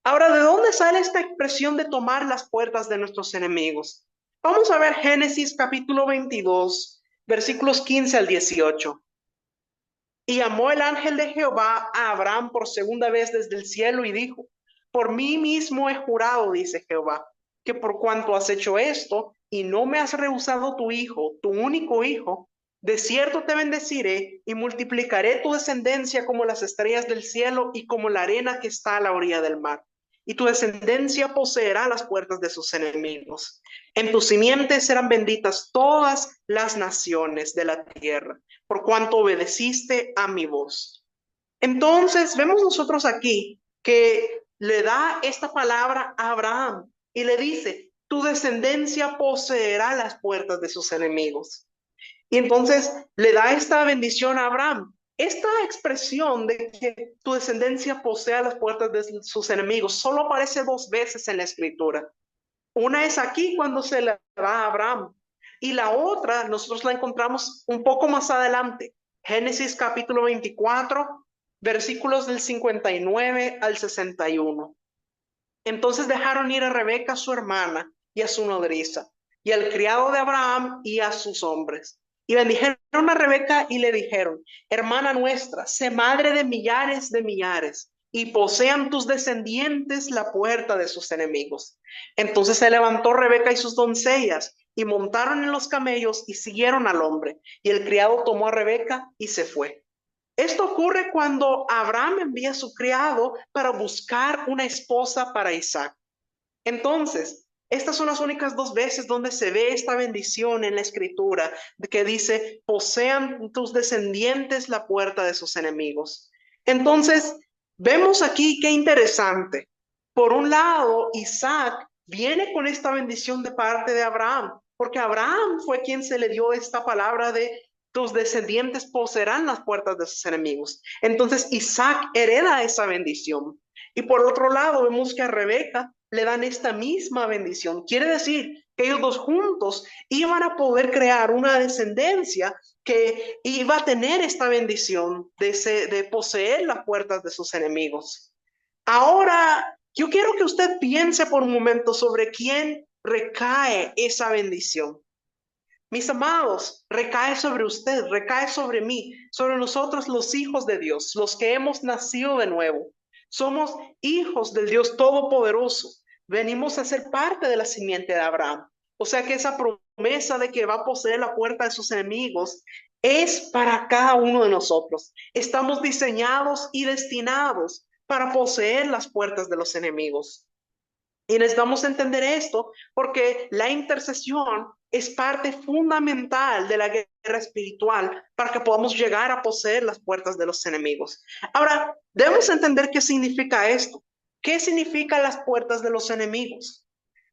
Ahora, ¿de dónde sale esta expresión de tomar las puertas de nuestros enemigos? Vamos a ver Génesis capítulo 22, versículos 15 al 18. Y llamó el ángel de Jehová a Abraham por segunda vez desde el cielo y dijo, por mí mismo he jurado, dice Jehová, que por cuanto has hecho esto y no me has rehusado tu hijo, tu único hijo, de cierto te bendeciré y multiplicaré tu descendencia como las estrellas del cielo y como la arena que está a la orilla del mar. Y tu descendencia poseerá las puertas de sus enemigos. En tu simiente serán benditas todas las naciones de la tierra, por cuanto obedeciste a mi voz. Entonces, vemos nosotros aquí que le da esta palabra a Abraham y le dice, tu descendencia poseerá las puertas de sus enemigos. Y entonces le da esta bendición a Abraham. Esta expresión de que tu descendencia posea las puertas de sus enemigos solo aparece 2 veces en la escritura. Una es aquí cuando se le da a Abraham y la otra nosotros la encontramos un poco más adelante. Génesis capítulo 24, versículos del 59 al 61. Entonces dejaron ir a Rebeca, su hermana, y a su nodriza, y al criado de Abraham y a sus hombres. Y bendijeron a Rebeca y le dijeron, hermana nuestra, sé madre de millares, y posean tus descendientes la puerta de sus enemigos. Entonces se levantó Rebeca y sus doncellas, y montaron en los camellos y siguieron al hombre. Y el criado tomó a Rebeca y se fue. Esto ocurre cuando Abraham envía a su criado para buscar una esposa para Isaac. Entonces, estas son las únicas 2 veces donde se ve esta bendición en la escritura, que dice, posean tus descendientes la puerta de sus enemigos. Entonces, vemos aquí qué interesante. Por un lado, Isaac viene con esta bendición de parte de Abraham, porque Abraham fue quien se le dio esta palabra de tus descendientes poseerán las puertas de sus enemigos. Entonces Isaac hereda esa bendición. Y por otro lado vemos que a Rebeca le dan esta misma bendición. Quiere decir que ellos 2 juntos iban a poder crear una descendencia que iba a tener esta bendición de poseer las puertas de sus enemigos. Ahora, yo quiero que usted piense por un momento sobre quién recae esa bendición. Mis amados, recae sobre usted, recae sobre mí, sobre nosotros los hijos de Dios, los que hemos nacido de nuevo. Somos hijos del Dios Todopoderoso. Venimos a ser parte de la simiente de Abraham. O sea que esa promesa de que va a poseer la puerta de sus enemigos es para cada uno de nosotros. Estamos diseñados y destinados para poseer las puertas de los enemigos. Y necesitamos entender esto porque la intercesión es parte fundamental de la guerra espiritual para que podamos llegar a poseer las puertas de los enemigos. Ahora, debemos entender qué significa esto. ¿Qué significan las puertas de los enemigos?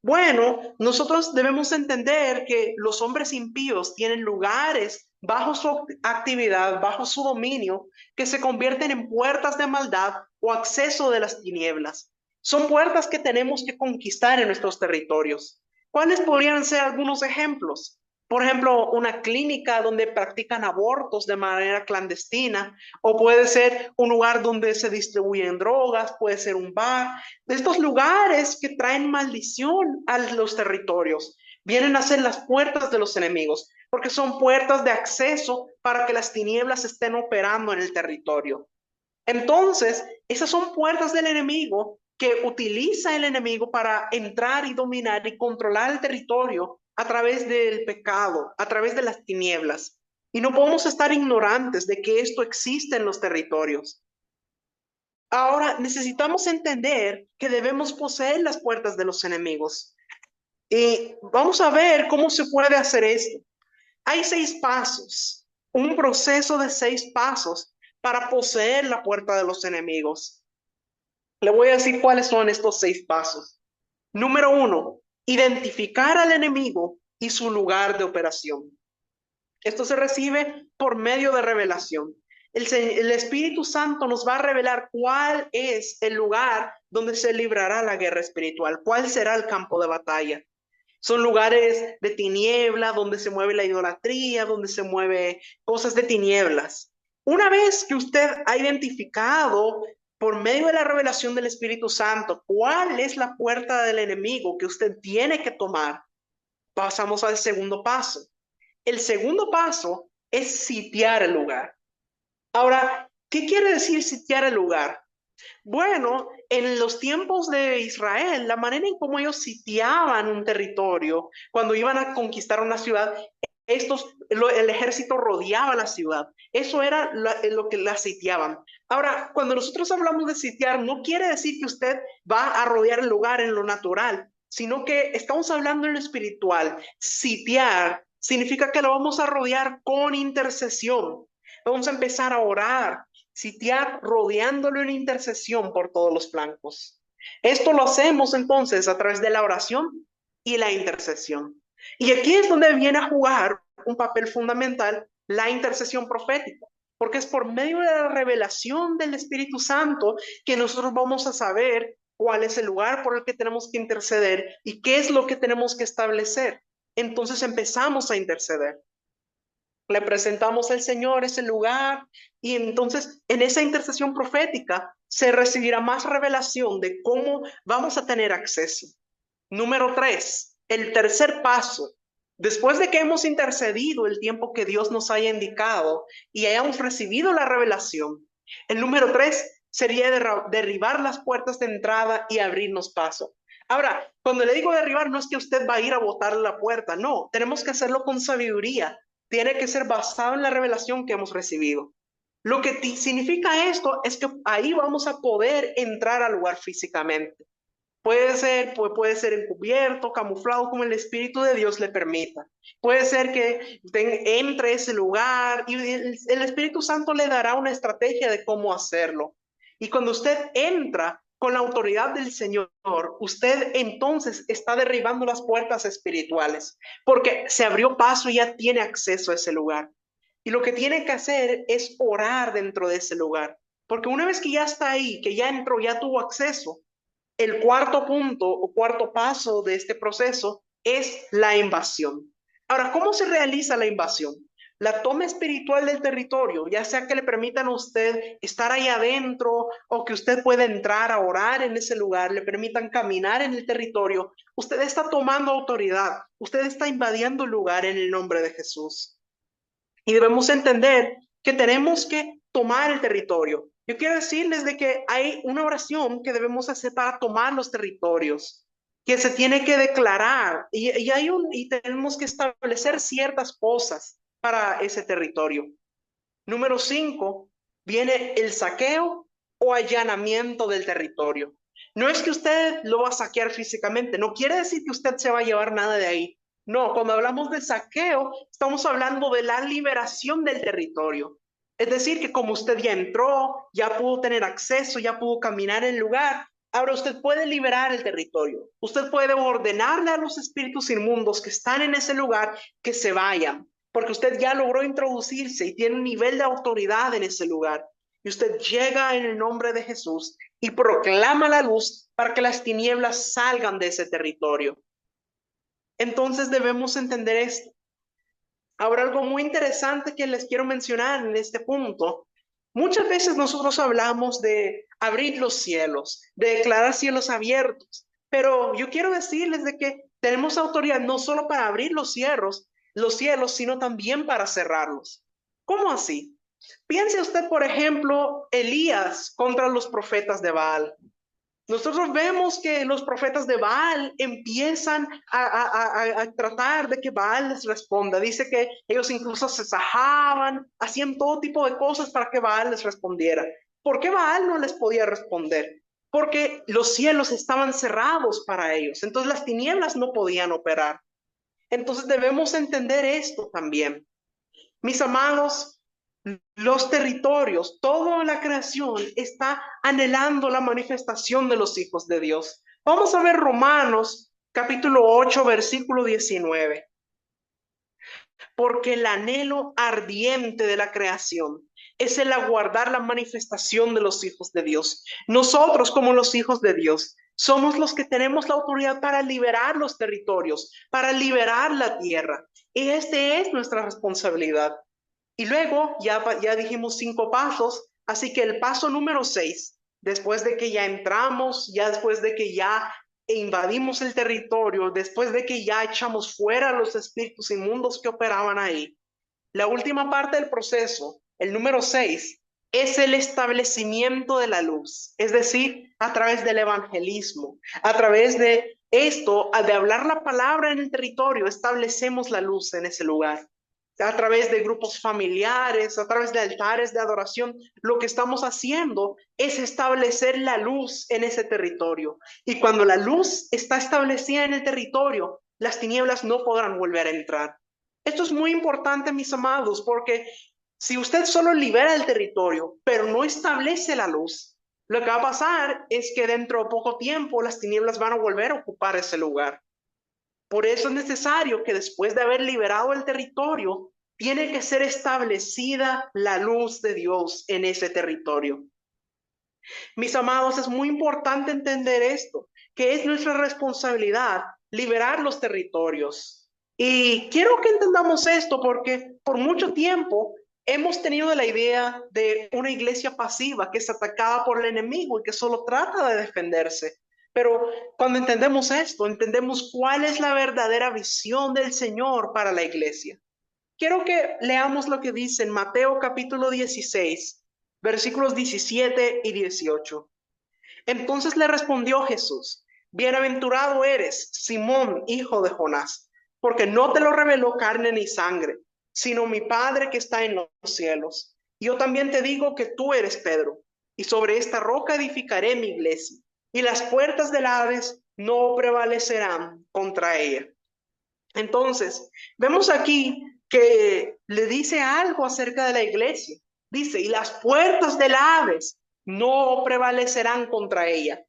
Bueno, nosotros debemos entender que los hombres impíos tienen lugares bajo su actividad, bajo su dominio, que se convierten en puertas de maldad o acceso de las tinieblas. Son puertas que tenemos que conquistar en nuestros territorios. ¿Cuáles podrían ser algunos ejemplos? Por ejemplo, una clínica donde practican abortos de manera clandestina, o puede ser un lugar donde se distribuyen drogas, puede ser un bar. De estos lugares que traen maldición a los territorios, vienen a ser las puertas de los enemigos, porque son puertas de acceso para que las tinieblas estén operando en el territorio. Entonces, esas son puertas del enemigo que utiliza el enemigo para entrar y dominar y controlar el territorio a través del pecado, a través de las tinieblas. Y no podemos estar ignorantes de que esto existe en los territorios. Ahora necesitamos entender que debemos poseer las puertas de los enemigos. Y vamos a ver cómo se puede hacer esto. Hay 6 pasos, un proceso de 6 pasos para poseer la puerta de los enemigos. Le voy a decir cuáles son estos 6 pasos. Número 1, identificar al enemigo y su lugar de operación. Esto se recibe por medio de revelación. El Espíritu Santo nos va a revelar cuál es el lugar donde se librará la guerra espiritual, cuál será el campo de batalla. Son lugares de tiniebla, donde se mueve la idolatría, donde se mueve cosas de tinieblas. Una vez que usted ha identificado por medio de la revelación del Espíritu Santo cuál es la puerta del enemigo que usted tiene que tomar, pasamos al segundo paso. El segundo paso es sitiar el lugar. Ahora, ¿qué quiere decir sitiar el lugar? Bueno, en los tiempos de Israel, la manera en cómo ellos sitiaban un territorio, cuando iban a conquistar una ciudad, el ejército rodeaba la ciudad. Eso era lo que la sitiaban. Ahora, cuando nosotros hablamos de sitiar, no quiere decir que usted va a rodear el lugar en lo natural, sino que estamos hablando en lo espiritual. Sitiar significa que lo vamos a rodear con intercesión. Vamos a empezar a orar, sitiar rodeándolo en intercesión por todos los flancos. Esto lo hacemos entonces a través de la oración y la intercesión. Y aquí es donde viene a jugar un papel fundamental la intercesión profética, porque es por medio de la revelación del Espíritu Santo que nosotros vamos a saber cuál es el lugar por el que tenemos que interceder y qué es lo que tenemos que establecer. Entonces empezamos a interceder. Le presentamos al Señor ese lugar y entonces en esa intercesión profética se recibirá más revelación de cómo vamos a tener acceso. Número 3, el tercer paso. Después de que hemos intercedido el tiempo que Dios nos haya indicado y hayamos recibido la revelación, el número 3 sería derribar las puertas de entrada y abrirnos paso. Ahora, cuando le digo derribar, no es que usted va a ir a botar la puerta, no, tenemos que hacerlo con sabiduría. Tiene que ser basado en la revelación que hemos recibido. Lo que significa esto es que ahí vamos a poder entrar al lugar físicamente. Puede ser encubierto, camuflado, como el Espíritu de Dios le permita. Puede ser que entre a ese lugar y el Espíritu Santo le dará una estrategia de cómo hacerlo. Y cuando usted entra con la autoridad del Señor, usted entonces está derribando las puertas espirituales, porque se abrió paso y ya tiene acceso a ese lugar. Y lo que tiene que hacer es orar dentro de ese lugar, porque una vez que ya está ahí, que ya entró, ya tuvo acceso, el cuarto punto o cuarto paso de este proceso es la invasión. Ahora, ¿cómo se realiza la invasión? La toma espiritual del territorio, ya sea que le permitan a usted estar ahí adentro o que usted pueda entrar a orar en ese lugar, le permitan caminar en el territorio, usted está tomando autoridad, usted está invadiendo el lugar en el nombre de Jesús. Y debemos entender que tenemos que tomar el territorio. Yo quiero decirles de que hay una oración que debemos hacer para tomar los territorios, que se tiene que declarar y tenemos que establecer ciertas cosas para ese territorio. Número 5, viene el saqueo o allanamiento del territorio. No es que usted lo va a saquear físicamente, no quiere decir que usted se va a llevar nada de ahí. No, cuando hablamos de saqueo, estamos hablando de la liberación del territorio. Es decir, que como usted ya entró, ya pudo tener acceso, ya pudo caminar en el lugar, ahora usted puede liberar el territorio. Usted puede ordenarle a los espíritus inmundos que están en ese lugar que se vayan, porque usted ya logró introducirse y tiene un nivel de autoridad en ese lugar. Y usted llega en el nombre de Jesús y proclama la luz para que las tinieblas salgan de ese territorio. Entonces debemos entender esto. Ahora, algo muy interesante que les quiero mencionar en este punto. Muchas veces nosotros hablamos de abrir los cielos, de declarar cielos abiertos, pero yo quiero decirles de que tenemos autoridad no solo para abrir los cielos, sino también para cerrarlos. ¿Cómo así? Piense usted, por ejemplo, Elías contra los profetas de Baal. Nosotros vemos que los profetas de Baal empiezan a tratar de que Baal les responda. Dice que ellos incluso se sajaban, hacían todo tipo de cosas para que Baal les respondiera. ¿Por qué Baal no les podía responder? Porque los cielos estaban cerrados para ellos, entonces las tinieblas no podían operar. Entonces debemos entender esto también. Mis amados, los territorios, toda la creación está anhelando la manifestación de los hijos de Dios. Vamos a ver Romanos capítulo 8, versículo 19. Porque el anhelo ardiente de la creación es el aguardar la manifestación de los hijos de Dios. Nosotros, como los hijos de Dios, somos los que tenemos la autoridad para liberar los territorios, para liberar la tierra. Y esta es nuestra responsabilidad. Y luego ya dijimos 5 pasos, así que el paso número 6, después de que ya entramos, ya después de que ya invadimos el territorio, después de que ya echamos fuera los espíritus inmundos que operaban ahí, la última parte del proceso, el número 6, es el establecimiento de la luz, es decir, a través del evangelismo, a través de esto, de hablar la palabra en el territorio, establecemos la luz en ese lugar. A través de grupos familiares, a través de altares de adoración, lo que estamos haciendo es establecer la luz en ese territorio. Y cuando la luz está establecida en el territorio, las tinieblas no podrán volver a entrar. Esto es muy importante, mis amados, porque si usted solo libera el territorio, pero no establece la luz, lo que va a pasar es que dentro de poco tiempo las tinieblas van a volver a ocupar ese lugar. Por eso es necesario que después de haber liberado el territorio, tiene que ser establecida la luz de Dios en ese territorio. Mis amados, es muy importante entender esto, que es nuestra responsabilidad liberar los territorios. Y quiero que entendamos esto porque por mucho tiempo hemos tenido la idea de una iglesia pasiva que es atacada por el enemigo y que solo trata de defenderse. Pero cuando entendemos esto, entendemos cuál es la verdadera visión del Señor para la iglesia. Quiero que leamos lo que dice en Mateo capítulo 16, versículos 17 y 18. Entonces le respondió Jesús: bienaventurado eres, Simón, hijo de Jonás, porque no te lo reveló carne ni sangre, sino mi Padre que está en los cielos. Yo también te digo que tú eres Pedro, y sobre esta roca edificaré mi iglesia, y las puertas del Hades no prevalecerán contra ella. Entonces, vemos aquí que le dice algo acerca de la iglesia. Dice, y las puertas del Hades no prevalecerán contra ella.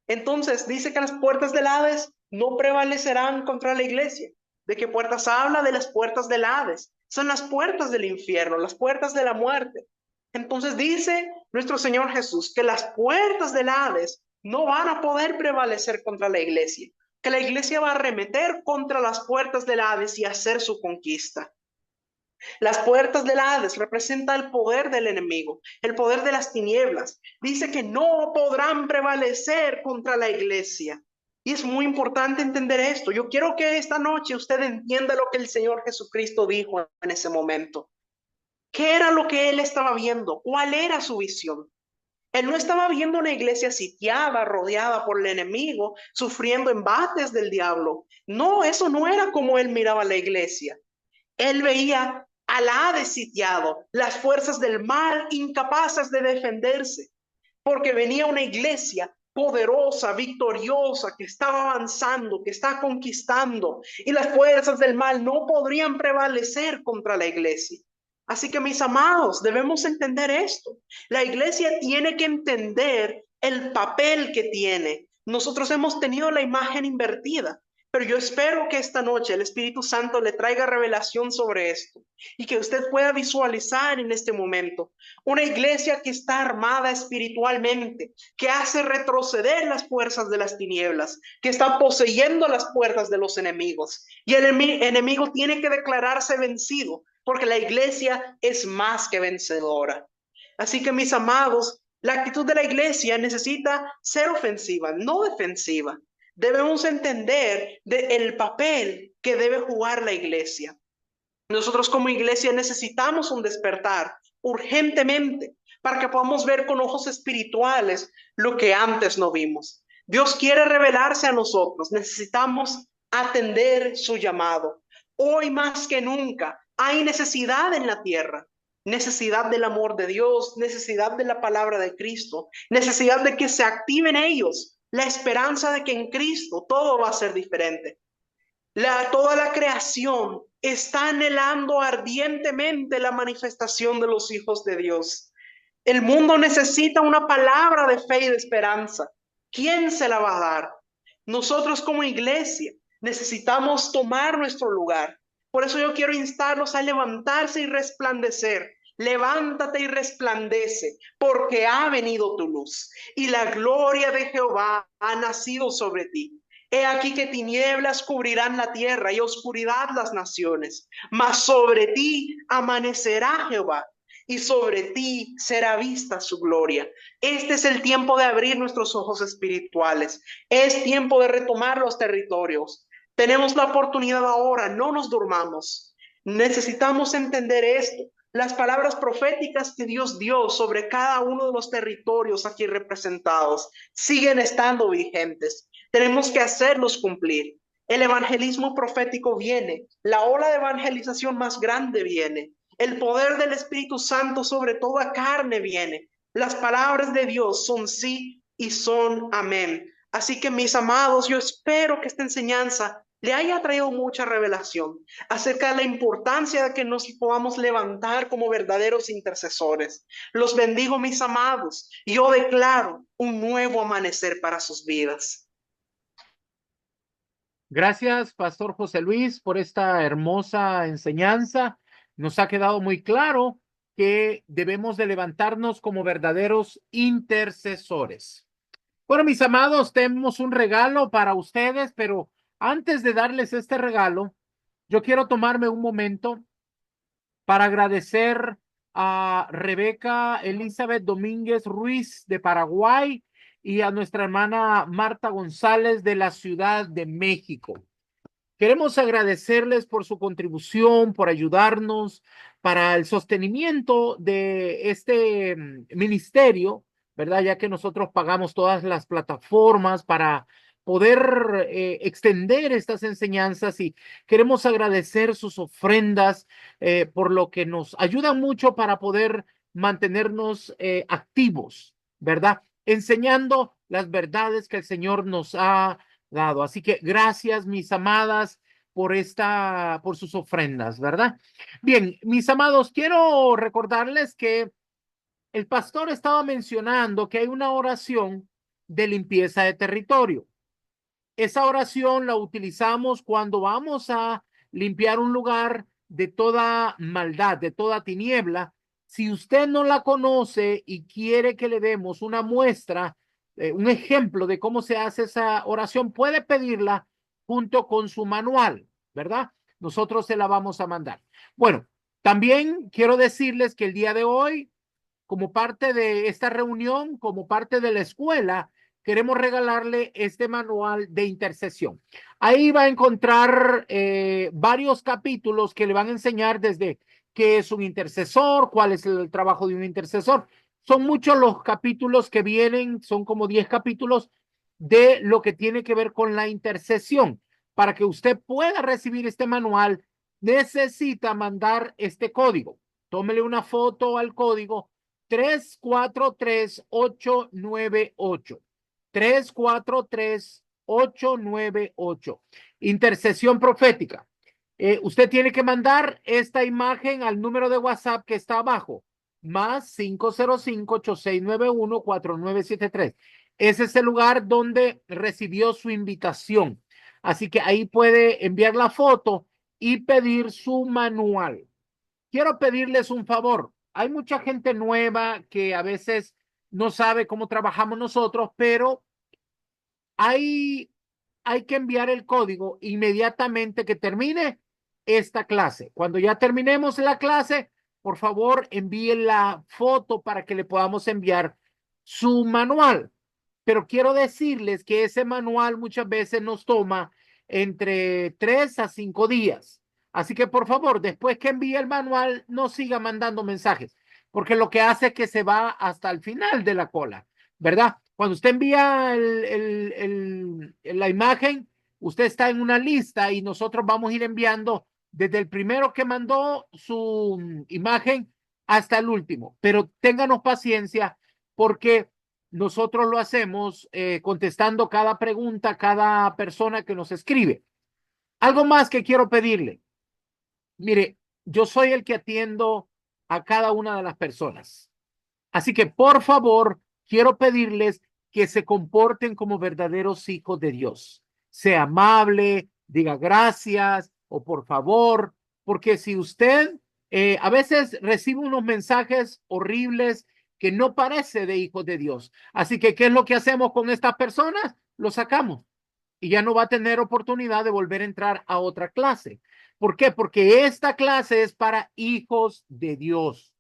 Entonces, dice que las puertas del Hades no prevalecerán contra la iglesia. ¿De qué puertas habla? De las puertas del Hades. Son las puertas del infierno, las puertas de la muerte. Entonces dice nuestro Señor Jesús que las puertas del Hades no van a poder prevalecer contra la iglesia, que la iglesia va a arremeter contra las puertas del Hades y hacer su conquista. Las puertas del Hades representan el poder del enemigo, el poder de las tinieblas. Dice que no podrán prevalecer contra la iglesia. Y es muy importante entender esto. Yo quiero que esta noche usted entienda lo que el Señor Jesucristo dijo en ese momento. ¿Qué era lo que él estaba viendo? ¿Cuál era su visión? Él no estaba viendo una iglesia sitiada, rodeada por el enemigo, sufriendo embates del diablo. No, eso no era como él miraba la iglesia. Él veía al Hades sitiado, las fuerzas del mal incapaces de defenderse, porque venía una iglesia poderosa, victoriosa, que estaba avanzando, que está conquistando, y las fuerzas del mal no podrían prevalecer contra la iglesia. Así que, mis amados, debemos entender esto. La iglesia tiene que entender el papel que tiene. Nosotros hemos tenido la imagen invertida, pero yo espero que esta noche el Espíritu Santo le traiga revelación sobre esto y que usted pueda visualizar en este momento una iglesia que está armada espiritualmente, que hace retroceder las fuerzas de las tinieblas, que está poseyendo las puertas de los enemigos. Y el enemigo tiene que declararse vencido, porque la iglesia es más que vencedora. Así que, mis amados, la actitud de la iglesia necesita ser ofensiva, no defensiva. Debemos entender el papel que debe jugar la iglesia. Nosotros como iglesia necesitamos un despertar urgentemente para que podamos ver con ojos espirituales lo que antes no vimos. Dios quiere revelarse a nosotros. Necesitamos atender su llamado. Hoy más que nunca hay necesidad en la tierra. necesidad del amor de Dios, necesidad de la palabra de Cristo, necesidad de que se active en ellos la esperanza de que en Cristo todo va a ser diferente. Toda la creación está anhelando ardientemente la manifestación de los hijos de Dios. El mundo necesita una palabra de fe y de esperanza. ¿Quién se la va a dar? Nosotros como iglesia necesitamos tomar nuestro lugar. Por eso yo quiero instarlos a levantarse y resplandecer. Levántate y resplandece, porque ha venido tu luz y la gloria de Jehová ha nacido sobre ti. He aquí que tinieblas cubrirán la tierra y oscuridad las naciones, mas sobre ti amanecerá Jehová y sobre ti será vista su gloria. Este es el tiempo de abrir nuestros ojos espirituales. Es tiempo de retomar los territorios. Tenemos la oportunidad ahora, no nos durmamos. Necesitamos entender esto. Las palabras proféticas que Dios dio sobre cada uno de los territorios aquí representados siguen estando vigentes. Tenemos que hacerlos cumplir. El evangelismo profético viene. La ola de evangelización más grande viene. El poder del Espíritu Santo sobre toda carne viene. Las palabras de Dios son sí y son amén. Así que mis amados, yo espero que esta enseñanza le haya traído mucha revelación acerca de la importancia de que nos podamos levantar como verdaderos intercesores. Los bendigo, mis amados, y yo declaro un nuevo amanecer para sus vidas. Gracias, Pastor José Luis, por esta hermosa enseñanza. Nos ha quedado muy claro que debemos de levantarnos como verdaderos intercesores. Bueno, mis amados, tenemos un regalo para ustedes, pero antes de darles este regalo, yo quiero tomarme un momento para agradecer a Rebeca Elizabeth Domínguez Ruiz de Paraguay y a nuestra hermana Marta González de la Ciudad de México. Queremos agradecerles por su contribución, por ayudarnos para el sostenimiento de este ministerio, ¿verdad? Ya que nosotros pagamos todas las plataformas para poder extender estas enseñanzas y queremos agradecer sus ofrendas por lo que nos ayudan mucho para poder mantenernos activos, ¿verdad? Enseñando las verdades que el Señor nos ha dado. Así que gracias, mis amadas, por sus ofrendas, ¿verdad? Bien, mis amados, quiero recordarles que el pastor estaba mencionando que hay una oración de limpieza de territorio. Esa oración la utilizamos cuando vamos a limpiar un lugar de toda maldad, de toda tiniebla. Si usted no la conoce y quiere que le demos una muestra, un ejemplo de cómo se hace esa oración, puede pedirla junto con su manual, ¿verdad? Nosotros se la vamos a mandar. Bueno, también quiero decirles que el día de hoy, como parte de esta reunión, como parte de la escuela, queremos regalarle este manual de intercesión. Ahí va a encontrar varios capítulos que le van a enseñar desde qué es un intercesor, cuál es el trabajo de un intercesor. Son muchos los capítulos que vienen, son como 10 capítulos de lo que tiene que ver con la intercesión. Para que usted pueda recibir este manual, necesita mandar este código. Tómele una foto al código 343898. 343898. Intercesión profética. Usted tiene que mandar esta imagen al número de WhatsApp que está abajo, más 505-8691-4973. Ese es el lugar donde recibió su invitación. Así que ahí puede enviar la foto y pedir su manual. Quiero pedirles un favor. Hay mucha gente nueva que a veces no sabe cómo trabajamos nosotros, pero hay que enviar el código inmediatamente que termine esta clase. Cuando ya terminemos la clase, por favor, envíen la foto para que le podamos enviar su manual. Pero quiero decirles que ese manual muchas veces nos toma entre 3 a 5 días. Así que, por favor, después que envíe el manual, no siga mandando mensajes, porque lo que hace es que se va hasta el final de la cola, ¿verdad? Cuando usted envía la imagen, usted está en una lista y nosotros vamos a ir enviando desde el primero que mandó su imagen hasta el último. Pero ténganos paciencia porque nosotros lo hacemos contestando cada pregunta, cada persona que nos escribe. Algo más que quiero pedirle. Mire, yo soy el que atiendo a cada una de las personas. Así que, por favor, quiero pedirles que se comporten como verdaderos hijos de Dios. Sea amable, diga gracias o por favor, porque si usted a veces recibe unos mensajes horribles que no parece de hijos de Dios. Así que, ¿qué es lo que hacemos con estas personas? Lo sacamos y ya no va a tener oportunidad de volver a entrar a otra clase. ¿Por qué? Porque esta clase es para hijos de Dios.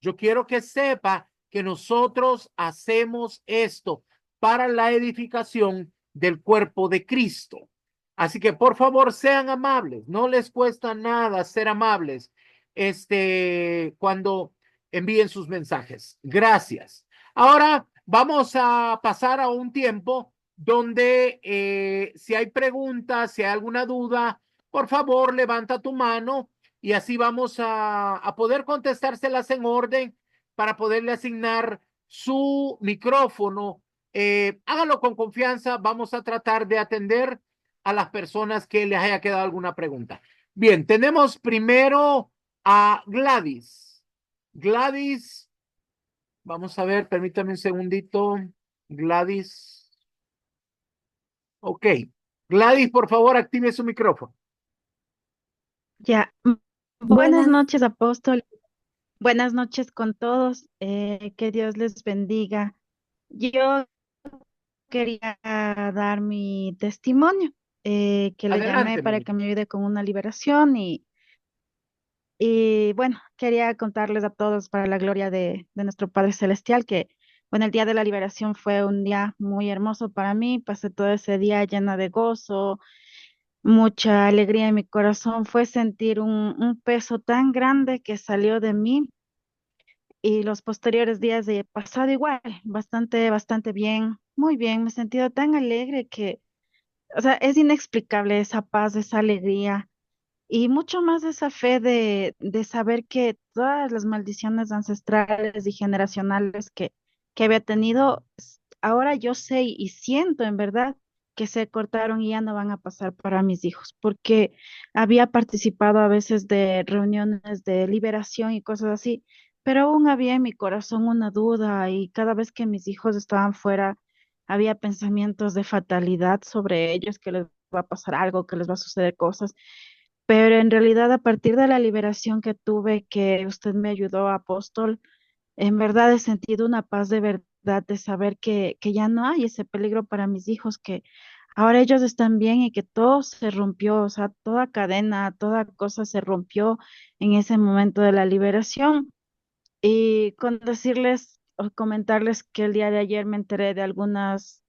Yo quiero que sepa que nosotros hacemos esto para la edificación del cuerpo de Cristo. Así que por favor sean amables, no les cuesta nada ser amables cuando envíen sus mensajes. Gracias. Ahora vamos a pasar a un tiempo donde si hay preguntas, si hay alguna duda, por favor levanta tu mano y así vamos a poder contestárselas en orden para poderle asignar su micrófono. Hágalo con confianza. Vamos a tratar de atender a las personas que les haya quedado alguna pregunta. Bien, tenemos primero a Gladys. Gladys, vamos a ver, permítame un segundito. Gladys. Ok. Gladys, por favor, active su micrófono. Ya, buenas noches, apóstol. Buenas noches con todos. Que Dios les bendiga. Yo quería dar mi testimonio, que le llamé Adelante, mi para niña. que me ayude con una liberación y bueno, quería contarles a todos para la gloria de nuestro Padre Celestial que, bueno, el día de la liberación fue un día muy hermoso para mí. Pasé todo ese día llena de gozo, mucha alegría en mi corazón. Fue sentir un peso tan grande que salió de mí. Y los posteriores días de pasado igual, bastante bien, muy bien. Me he sentido tan alegre que, o sea, es inexplicable esa paz, esa alegría y mucho más esa fe de saber que todas las maldiciones ancestrales y generacionales que había tenido, ahora yo sé y siento en verdad que se cortaron y ya no van a pasar para mis hijos, porque había participado a veces de reuniones de liberación y cosas así, pero aún había en mi corazón una duda y cada vez que mis hijos estaban fuera, había pensamientos de fatalidad sobre ellos, que les va a pasar algo, que les va a suceder cosas. Pero en realidad, a partir de la liberación que tuve, que usted me ayudó, apóstol, en verdad he sentido una paz de verdad, de saber que ya no hay ese peligro para mis hijos, que ahora ellos están bien y que todo se rompió, o sea, toda cadena, toda cosa se rompió en ese momento de la liberación. Y con decirles o comentarles que el día de ayer me enteré de algunas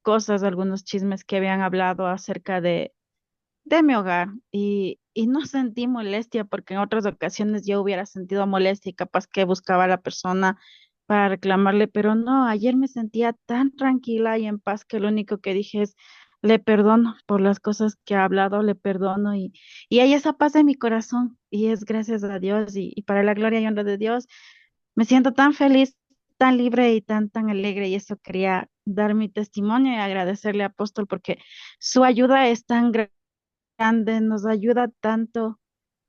cosas, algunos chismes que habían hablado acerca de mi hogar y no sentí molestia porque en otras ocasiones yo hubiera sentido molestia y capaz que buscaba a la persona para reclamarle, pero no, ayer me sentía tan tranquila y en paz que lo único que dije es, le perdono por las cosas que ha hablado, le perdono y hay esa paz en mi corazón y es gracias a Dios y para la gloria y honra de Dios, me siento tan feliz, tan libre y tan alegre y eso quería dar mi testimonio y agradecerle, apóstol, porque su ayuda es tan grande, nos ayuda tanto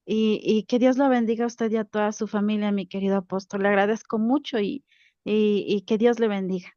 y que Dios lo bendiga a usted y a toda su familia, mi querido apóstol. Le agradezco mucho y que Dios le bendiga.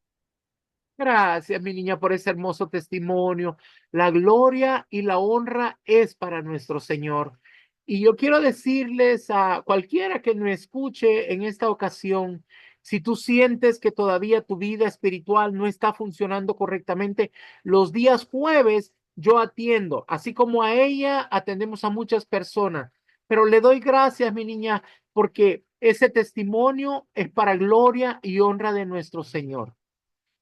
Gracias, mi niña, por ese hermoso testimonio. La gloria y la honra es para nuestro Señor. Y yo quiero decirles a cualquiera que me escuche en esta ocasión, si tú sientes que todavía tu vida espiritual no está funcionando correctamente, los días jueves yo atiendo, así como a ella atendemos a muchas personas. Pero le doy gracias, mi niña, porque ese testimonio es para gloria y honra de nuestro Señor.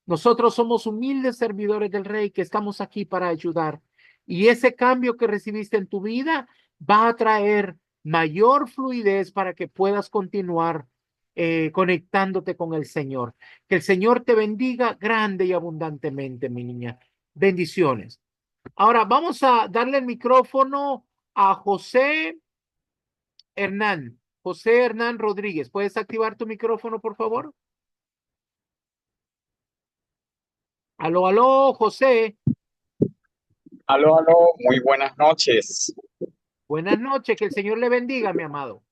Nosotros somos humildes servidores del Rey que estamos aquí para ayudar. Y ese cambio que recibiste en tu vida va a traer mayor fluidez para que puedas continuar conectándote con el Señor. Que el Señor te bendiga grande y abundantemente, mi niña. Bendiciones. Ahora vamos a darle el micrófono a José Hernán. José Hernán Rodríguez, ¿puedes activar tu micrófono, por favor? Aló, aló, José. Aló, aló, muy buenas noches. Buenas noches, que el Señor le bendiga, mi amado.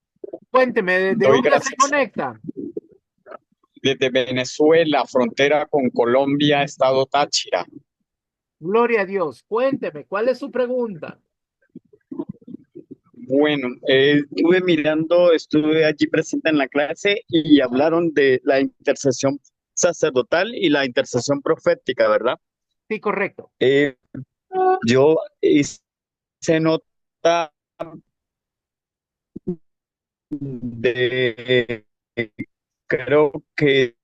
Cuénteme, ¿desde Doy dónde se gracias conecta? desde Venezuela, frontera con Colombia, estado Táchira. Gloria a Dios. Cuénteme, ¿cuál es su pregunta? Bueno, estuve allí presente en la clase y hablaron de la intercesión sacerdotal y la intercesión profética, ¿verdad? Sí, correcto. Yo hice nota de, creo que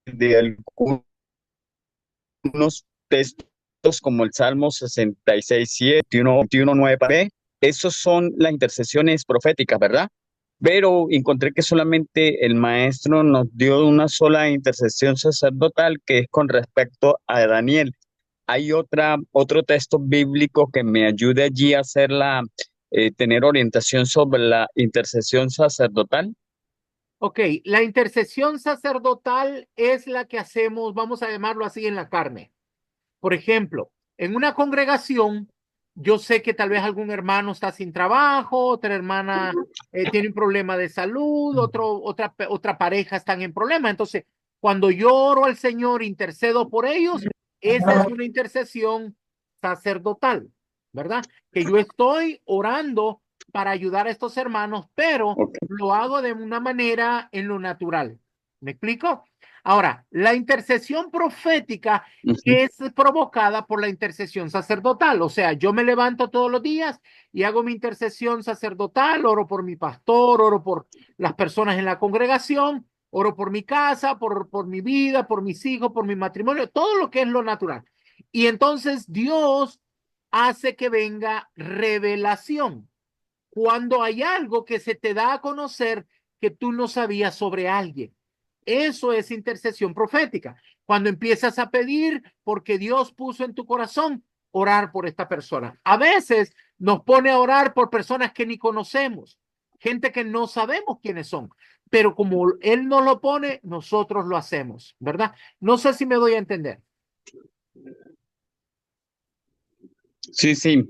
de algunos textos como el Salmo 66:7, 21:9b, esos son las intercesiones proféticas, ¿verdad? Pero encontré que solamente el maestro nos dio una sola intercesión sacerdotal, que es con respecto a Daniel. ¿Hay otro texto bíblico que me ayude allí a tener orientación sobre la intercesión sacerdotal? Ok, la intercesión sacerdotal es la que hacemos, vamos a llamarlo así, en la carne. Por ejemplo, en una congregación, yo sé que tal vez algún hermano está sin trabajo, otra hermana tiene un problema de salud, otra pareja están en problema. Entonces, cuando yo oro al Señor, intercedo por ellos, esa es una intercesión sacerdotal, ¿verdad? Que yo estoy orando para ayudar a estos hermanos, pero Ok. lo hago de una manera en lo natural. ¿Me explico? Ahora, la intercesión profética Ujú. es provocada por la intercesión sacerdotal. O sea, yo me levanto todos los días y hago mi intercesión sacerdotal, oro por mi pastor, oro por las personas en la congregación, oro por mi casa, por mi vida, por mis hijos, por mi matrimonio, todo lo que es lo natural. Y entonces Dios hace que venga revelación. Cuando hay algo que se te da a conocer que tú no sabías sobre alguien. Eso es intercesión profética. Cuando empiezas a pedir porque Dios puso en tu corazón orar por esta persona. A veces nos pone a orar por personas que ni conocemos, gente que no sabemos quiénes son, pero como Él nos lo pone, nosotros lo hacemos, ¿verdad? No sé si me doy a entender. Sí, sí.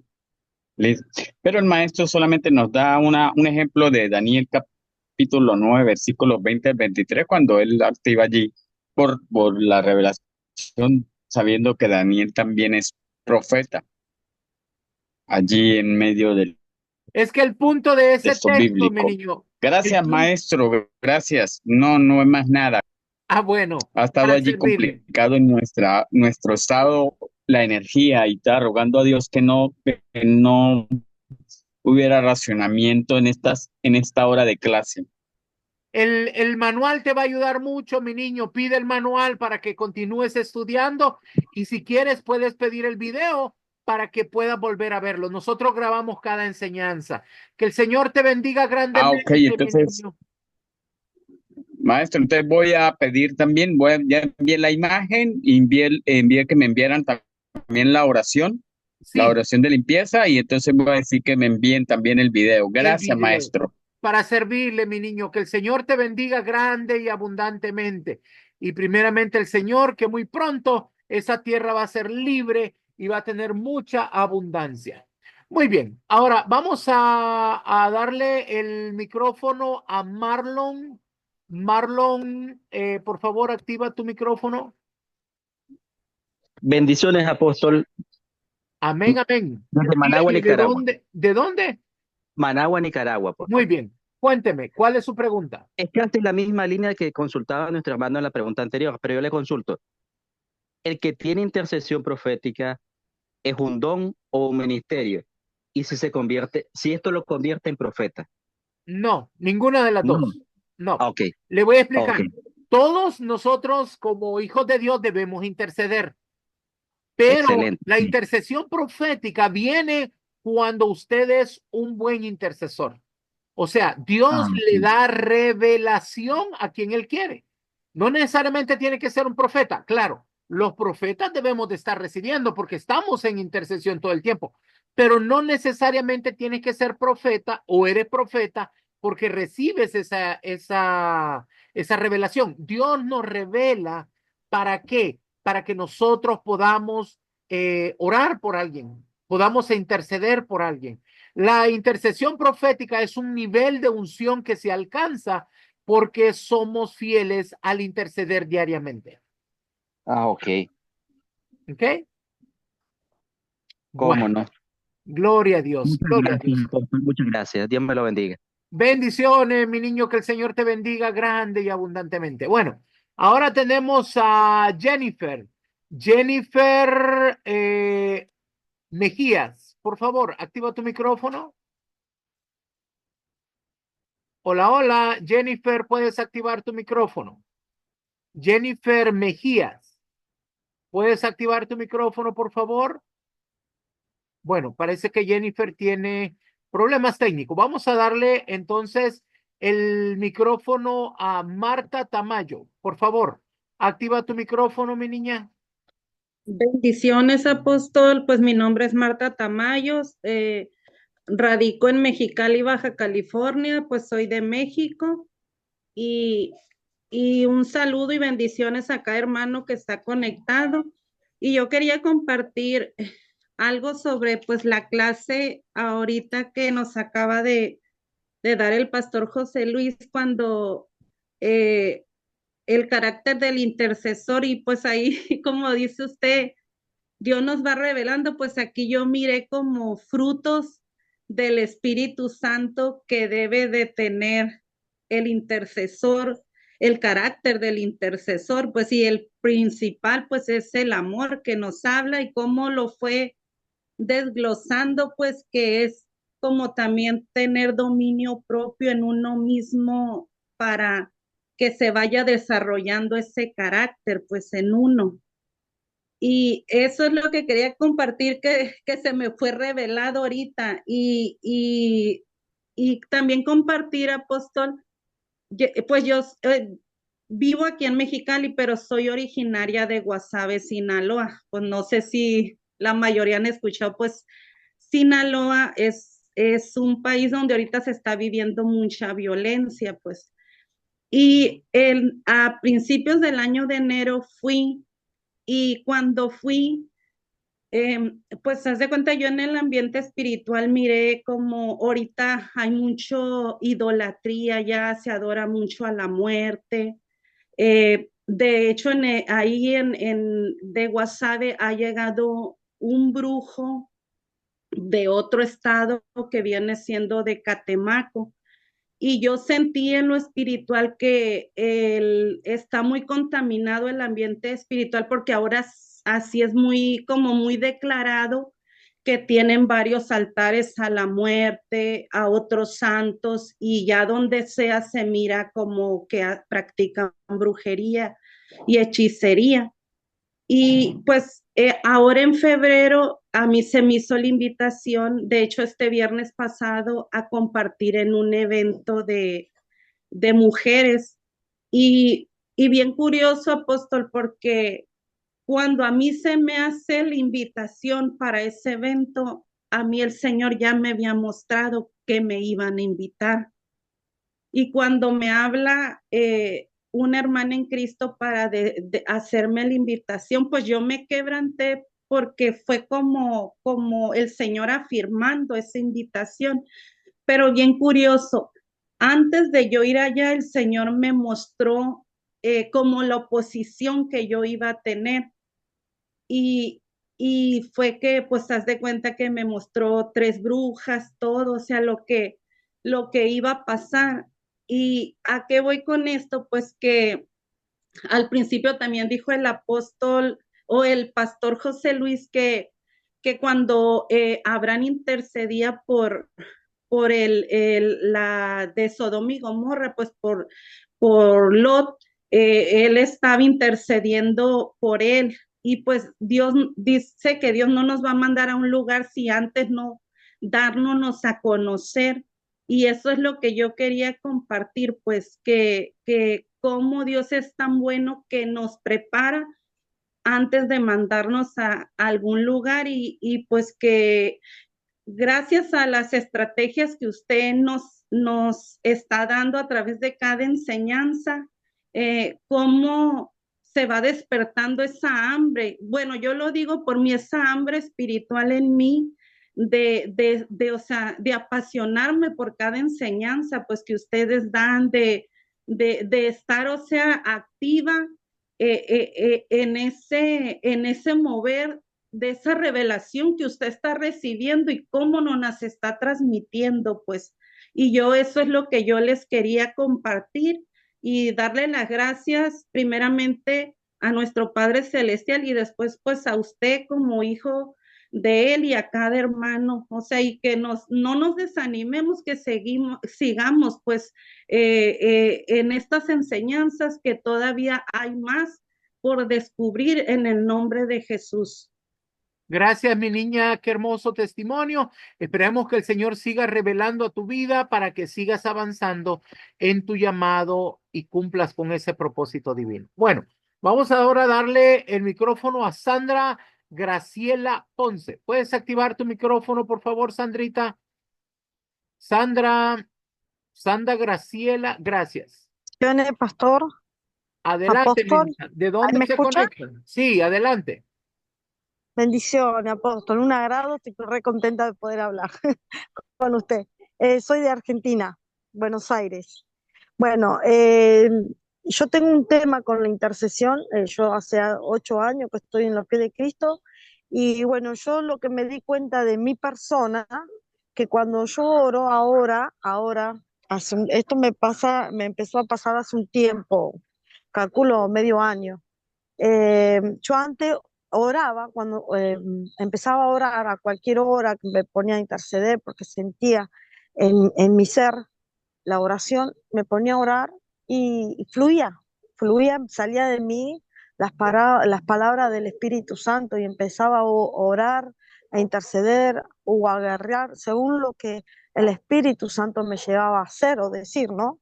Pero el maestro solamente nos da un ejemplo de Daniel capítulo 9, versículos 20 al 23, cuando él activa allí por la revelación, sabiendo que Daniel también es profeta, allí en medio del Es que el punto de ese texto texto, mi bíblico. niño, el Gracias, punto, maestro, gracias. No, no es más nada. bueno, Ha estado para allí servirle. complicado en nuestro estado, la energía, y está rogando a Dios que no hubiera racionamiento en esta hora de clase. El manual te va a ayudar mucho, mi niño. Pide el manual para que continúes estudiando y si quieres puedes pedir el video para que puedas volver a verlo. Nosotros grabamos cada enseñanza. Que el Señor te bendiga Ok, grandemente, mi entonces, niño. maestro, entonces voy a pedir también, ya envié la imagen, envié que me enviaran también la Sí, oración de limpieza, y entonces voy a decir que me envíen también el video. el Gracias, video. maestro. Para servirle, mi niño. Que el Señor te bendiga grande y abundantemente. Y primeramente el Señor, que muy pronto esa tierra va a ser libre y va a tener mucha abundancia. Muy bien, ahora vamos a darle el micrófono a Marlon. Marlon, por favor, activa tu micrófono. Bendiciones, apóstol. Amén, amén. Desde Managua, Dígame, ¿de Nicaragua. dónde? ¿De dónde? Managua, Nicaragua, por Muy favor. bien. Cuénteme, ¿cuál es su pregunta? Es casi la misma línea que consultaba nuestro hermano en la pregunta anterior, pero yo le consulto. ¿El que tiene intercesión profética es un don o un ministerio? Y si esto lo convierte en profeta. No, ninguna de las No. dos. No. Ok, Le voy a ok. explicar. Todos nosotros como hijos de Dios debemos interceder, pero Excelente. la Sí. intercesión profética viene cuando usted es un buen intercesor. O sea, Dios le Sí. da revelación a quien Él quiere. No necesariamente tiene que ser un profeta. Claro, los profetas debemos de estar recibiendo porque estamos en intercesión todo el tiempo, pero no necesariamente tienes que ser profeta o eres profeta porque recibes esa revelación. Dios nos revela ¿para qué? Para que nosotros podamos orar por alguien, podamos interceder por alguien. La intercesión profética es un nivel de unción que se alcanza porque somos fieles al interceder diariamente. Ah, ok. ¿Ok? ¿Cómo Bueno, no? gloria a Dios, Muchas gloria a gracias, Dios. apóstol, muchas gracias. Dios me lo bendiga. Bendiciones, mi niño, que el Señor te bendiga grande y abundantemente. Bueno, ahora tenemos a Jennifer. Jennifer Mejías, por favor, activa tu micrófono. Hola, hola, Jennifer, puedes activar tu micrófono. Jennifer Mejías, ¿puedes activar tu micrófono, por favor? Bueno, parece que Jennifer tiene problemas técnicos. Vamos a darle entonces el micrófono a Marta Tamayo. Por favor, activa tu micrófono, mi niña. Bendiciones, apóstol. Pues mi nombre es Marta Tamayos, radico en Mexicali, Baja California, pues soy de México y, y un saludo y bendiciones a cada hermano que está conectado. Y yo quería compartir algo sobre pues la clase ahorita que nos acaba de dar el pastor José Luis cuando eh, el carácter del intercesor y pues ahí, como dice usted, Dios nos va revelando, pues aquí yo miré como frutos del Espíritu Santo que debe de tener el intercesor, el carácter del intercesor, pues y el principal pues es el amor que nos habla y cómo lo fue desglosando, pues que es como también tener dominio propio en uno mismo para que se vaya desarrollando ese carácter pues en uno. Y eso es lo que quería compartir que se me fue revelado ahorita. Y también compartir, apóstol, pues yo vivo aquí en Mexicali, pero soy originaria de Guasave, Sinaloa. Pues no sé si la mayoría han escuchado, pues Sinaloa es un país donde ahorita se está viviendo mucha violencia, pues. Y a principios del año de enero fui y cuando fui, pues haz de cuenta, yo en el ambiente espiritual miré como ahorita hay mucho idolatría, ya se adora mucho a la muerte. De hecho, ahí de Guasave ha llegado un brujo de otro estado que viene siendo de Catemaco. Y yo sentí en lo espiritual que está muy contaminado el ambiente espiritual porque ahora así es muy, como muy declarado que tienen varios altares a la muerte, a otros santos y ya donde sea se mira como que practican brujería y hechicería. Y pues ahora en febrero a mí se me hizo la invitación, de hecho este viernes pasado, a compartir en un evento de mujeres. Y bien curioso, apóstol, porque cuando a mí se me hace la invitación para ese evento, a mí el Señor ya me había mostrado que me iban a invitar. Y cuando me habla una hermana en Cristo para de hacerme la invitación, pues yo me quebranté porque fue como el Señor afirmando esa invitación. Pero bien curioso, antes de yo ir allá, el Señor me mostró como la oposición que yo iba a tener. Y, y fue que, pues, haz de cuenta que me mostró tres brujas, todo, o sea, lo que iba a pasar. ¿Y a qué voy con esto? Pues que al principio también dijo el apóstol o el pastor José Luis que cuando Abraham intercedía por la de Sodoma y Gomorra, pues por Lot, él estaba intercediendo por él. Y pues Dios dice que Dios no nos va a mandar a un lugar si antes no darnos a conocer. Y eso es lo que yo quería compartir, pues que cómo Dios es tan bueno que nos prepara antes de mandarnos a algún lugar y pues que gracias a las estrategias que usted nos está dando a través de cada enseñanza, cómo se va despertando esa hambre. Bueno, yo lo digo por mí, esa hambre espiritual en mí, o sea, de apasionarme por cada enseñanza, pues que ustedes dan, de estar, o sea, activa en ese mover de esa revelación que usted está recibiendo y cómo nos las está transmitiendo, pues. Y yo eso es lo que yo les quería compartir y darle las gracias primeramente a nuestro Padre Celestial y después pues a usted como hijo de él y a cada hermano, o sea, y que no nos desanimemos, que sigamos pues en estas enseñanzas que todavía hay más por descubrir en el nombre de Jesús. Gracias, mi niña, qué hermoso testimonio. Esperemos que el Señor siga revelando a tu vida para que sigas avanzando en tu llamado y cumplas con ese propósito divino. Bueno, vamos ahora a darle el micrófono a Sandra Graciela Ponce. ¿Puedes activar tu micrófono, por favor, Sandrita? Sandra Graciela, gracias. Pastor, Adelante, mi apóstol, niña. ¿De ¿ahí dónde me se escucha? conectan? Sí, adelante. Bendiciones, apóstol, un agrado, estoy re contenta de poder hablar con usted. Soy de Argentina, Buenos Aires. Bueno, yo tengo un tema con la intercesión, yo hace 8 años que estoy en los pies de Cristo, y bueno, yo lo que me di cuenta de mi persona, que cuando yo oro ahora, esto me empezó a pasar hace un tiempo, calculo medio año. Yo antes oraba, cuando empezaba a orar a cualquier hora, que me ponía a interceder porque sentía en mi ser la oración, me ponía a orar y fluía, salía de mí las palabras del Espíritu Santo y empezaba a orar, a interceder o a agarrar según lo que el Espíritu Santo me llevaba a hacer o decir, ¿no?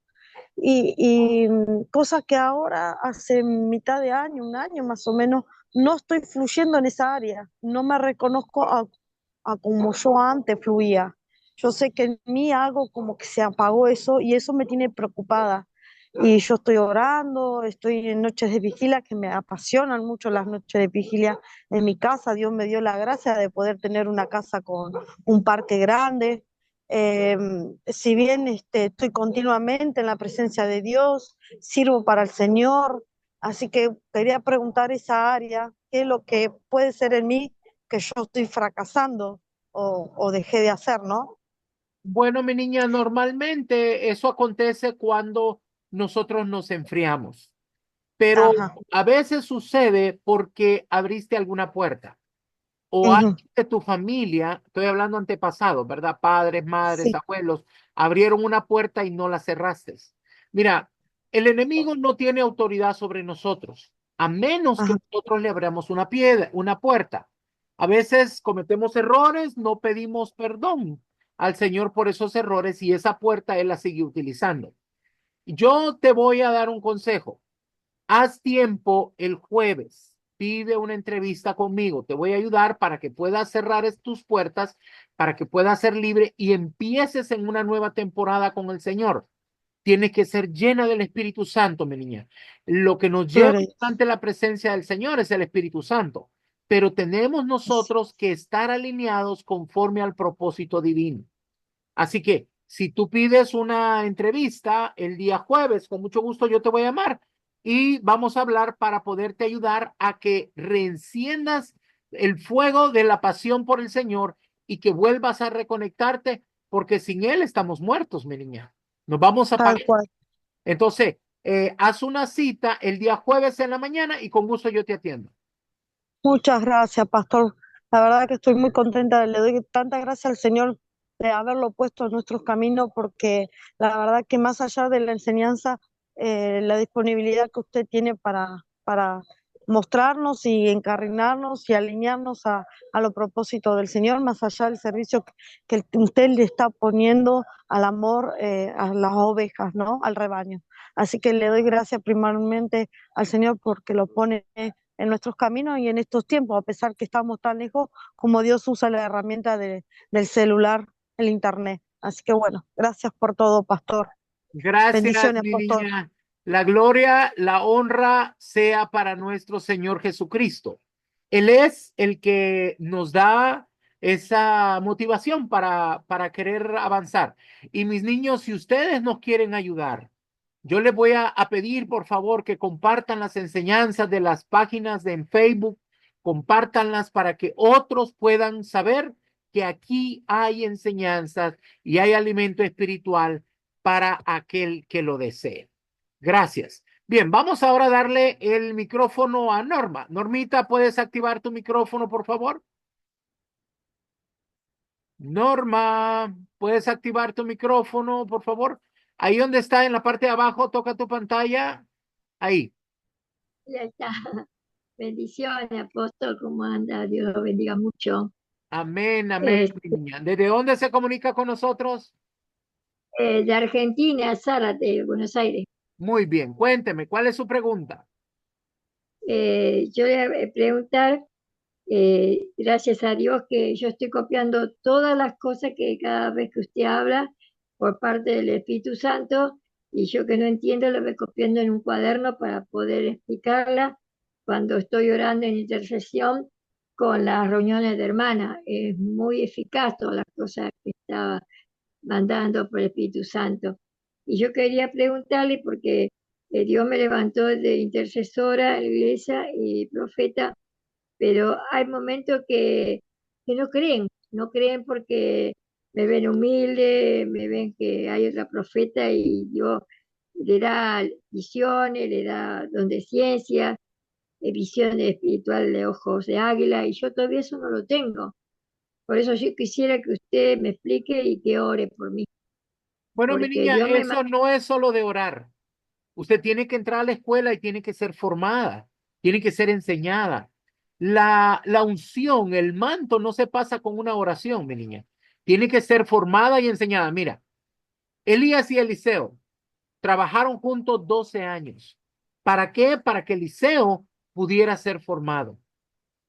Cosas que ahora, hace mitad de año, un año más o menos, no estoy fluyendo en esa área, no me reconozco a como yo antes fluía. Yo sé que en mí algo como que se apagó eso y eso me tiene preocupada. Y yo estoy orando, estoy en noches de vigilia, que me apasionan mucho las noches de vigilia en mi casa. Dios me dio la gracia de poder tener una casa con un parque grande. Eh, si bien estoy continuamente en la presencia de Dios, sirvo para el Señor, así que quería preguntar esa área, qué es lo que puede ser en mí que yo estoy fracasando o dejé de hacer, ¿no? Bueno, mi niña, normalmente eso acontece cuando nosotros nos enfriamos, pero Ajá. a veces sucede porque abriste alguna puerta o Ujú. alguien de tu familia, estoy hablando antepasado, ¿verdad? Padres, madres, Sí. abuelos, abrieron una puerta y no la cerraste. Mira, el enemigo no tiene autoridad sobre nosotros, a menos que Ajá. nosotros le abramos una piedra, una puerta. A veces cometemos errores, no pedimos perdón al Señor por esos errores y esa puerta Él la sigue utilizando. Yo te voy a dar un consejo. Haz tiempo el jueves. Pide una entrevista conmigo. Te voy a ayudar para que puedas cerrar tus puertas, para que puedas ser libre y empieces en una nueva temporada con el Señor. Tienes que ser llena del Espíritu Santo, mi niña. Lo que nos lleva Gloria a Dios. ante la presencia del Señor es el Espíritu Santo, pero tenemos nosotros que estar alineados conforme al propósito divino. Así que si tú pides una entrevista el día jueves, con mucho gusto yo te voy a llamar y vamos a hablar para poderte ayudar a que reenciendas el fuego de la pasión por el Señor y que vuelvas a reconectarte, porque sin Él estamos muertos, mi niña. Nos vamos a Tal apagar. cual. Entonces, haz una cita el día jueves en la mañana y con gusto yo te atiendo. Muchas gracias, pastor. La verdad que estoy muy contenta. Le doy tanta gracias al Señor de haberlo puesto en nuestros caminos, porque la verdad que más allá de la enseñanza, la disponibilidad que usted tiene para mostrarnos y encarrinarnos y alinearnos a los propósitos del Señor, más allá del servicio que usted le está poniendo al amor, a las ovejas, ¿no? Al rebaño. Así que le doy gracias primeramente al Señor porque lo pone en nuestros caminos y en estos tiempos, a pesar que estamos tan lejos, como Dios usa la herramienta del celular, el internet. Así que bueno, gracias por todo, pastor. Gracias, Bendiciones, mi pastor. niña. La gloria, la honra sea para nuestro Señor Jesucristo. Él es el que nos da esa motivación para querer avanzar. Y mis niños, si ustedes nos quieren ayudar, yo les voy a pedir, por favor, que compartan las enseñanzas de las páginas de en Facebook, compártanlas para que otros puedan saber que aquí hay enseñanzas y hay alimento espiritual para aquel que lo desee. Gracias. Bien, vamos ahora a darle el micrófono a Norma. Normita, ¿puedes activar tu micrófono, por favor? Norma, ¿puedes activar tu micrófono, por favor? Ahí donde está, en la parte de abajo, toca tu pantalla. Ahí. Ya está. Bendiciones, apóstol, ¿cómo anda? Dios lo bendiga mucho. Amén, amén, Eh, mi niña. ¿Desde dónde se comunica con nosotros? de Argentina, Sara, de Buenos Aires. Muy bien, cuénteme, ¿cuál es su pregunta? Yo le voy a preguntar, gracias a Dios que yo estoy copiando todas las cosas que cada vez que usted habla por parte del Espíritu Santo, y yo que no entiendo lo voy copiando en un cuaderno para poder explicarla cuando estoy orando en intercesión con las reuniones de hermanas. Es muy eficaz todas las cosas que estaba mandando por el Espíritu Santo. Y yo quería preguntarle, porque Dios me levantó de intercesora en la iglesia y profeta, pero hay momentos que no creen porque me ven humilde, me ven que hay otra profeta y Dios le da visiones, le da don de ciencia, visiones espirituales de ojos de águila, y yo todavía eso no lo tengo. Por eso yo quisiera que usted me explique y que ore por mí, Bueno, mi porque niña, Dios me eso no es solo de orar. Usted tiene que entrar a la escuela y tiene que ser formada, tiene que ser enseñada. La unción, el manto no se pasa con una oración, mi niña. Tiene que ser formada y enseñada. Mira, Elías y Eliseo trabajaron juntos 12 años. ¿Para qué? Para que Eliseo pudiera ser formado.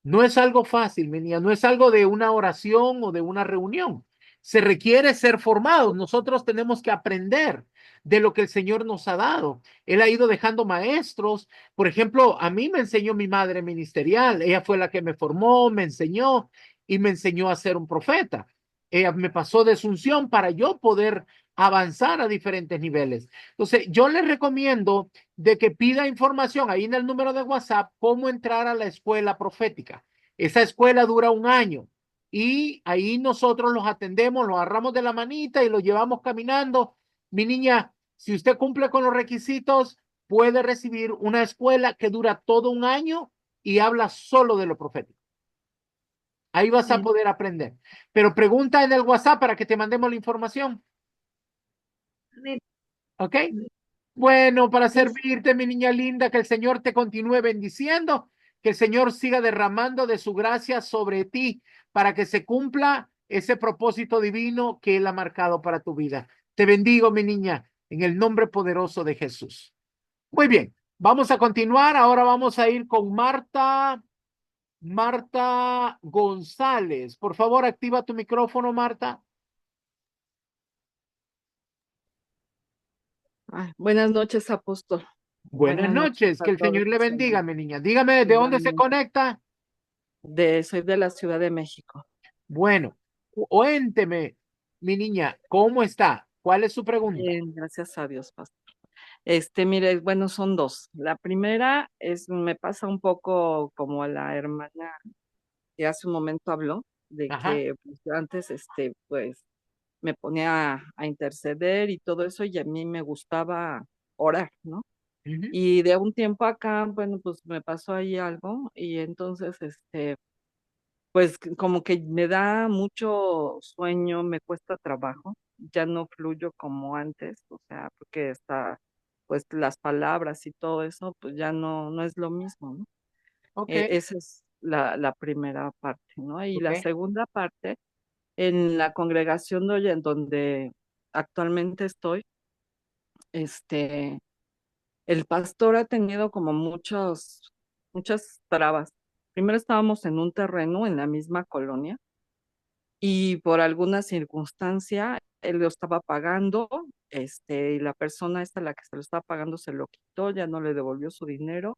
No es algo fácil, mi niña, no es algo de una oración o de una reunión. Se requiere ser formados. Nosotros tenemos que aprender de lo que el Señor nos ha dado. Él ha ido dejando maestros. Por ejemplo, a mí me enseñó mi madre ministerial. Ella fue la que me formó, me enseñó y me enseñó a ser un profeta. Ella me pasó de asunción para yo poder avanzar a diferentes niveles. Entonces, yo les recomiendo de que pida información ahí en el número de WhatsApp cómo entrar a la escuela profética. Esa escuela dura un año y ahí nosotros los atendemos, los agarramos de la manita y los llevamos caminando. Mi niña, si usted cumple con los requisitos, puede recibir una escuela que dura todo un año y habla solo de lo profético. Ahí vas a poder aprender. Pero pregunta en el WhatsApp para que te mandemos la información. Amén. ¿Ok? Bueno, para Sí, servirte, mi niña linda, que el Señor te continúe bendiciendo, que el Señor siga derramando de su gracia sobre ti para que se cumpla ese propósito divino que Él ha marcado para tu vida. Te bendigo, mi niña, en el nombre poderoso de Jesús. Muy bien, vamos a continuar. Ahora vamos a ir con Marta González. Por favor, activa tu micrófono, Marta. Buenas noches, apóstol. Buenas Buenas noches noches, a que el todos Señor le mis bendiga, hermanos. mi niña. Dígame, ¿de dónde se Igualmente. conecta? Soy de la Ciudad de México. Bueno, cuénteme, mi niña, ¿cómo está? ¿Cuál es su pregunta? Bien, gracias a Dios, pastor. Mire, bueno, son dos. La primera me pasa un poco como a la hermana que hace un momento habló, de Ajá. que pues, yo antes, pues, me ponía a interceder y todo eso, y a mí me gustaba orar, ¿no? Ujú. Y de un tiempo acá, bueno, pues me pasó ahí algo, y entonces, pues como que me da mucho sueño, me cuesta trabajo, ya no fluyo como antes, o sea, porque pues las palabras y todo eso, pues ya no es lo mismo, ¿no? Ok, Esa es la primera parte, ¿no? Y la ok. segunda parte, en la congregación en donde actualmente estoy, este, el pastor ha tenido como muchos, muchas trabas. Primero estábamos en un terreno en la misma colonia y por alguna circunstancia él lo estaba pagando, y la persona esta, la que se lo estaba pagando, se lo quitó, ya no le devolvió su dinero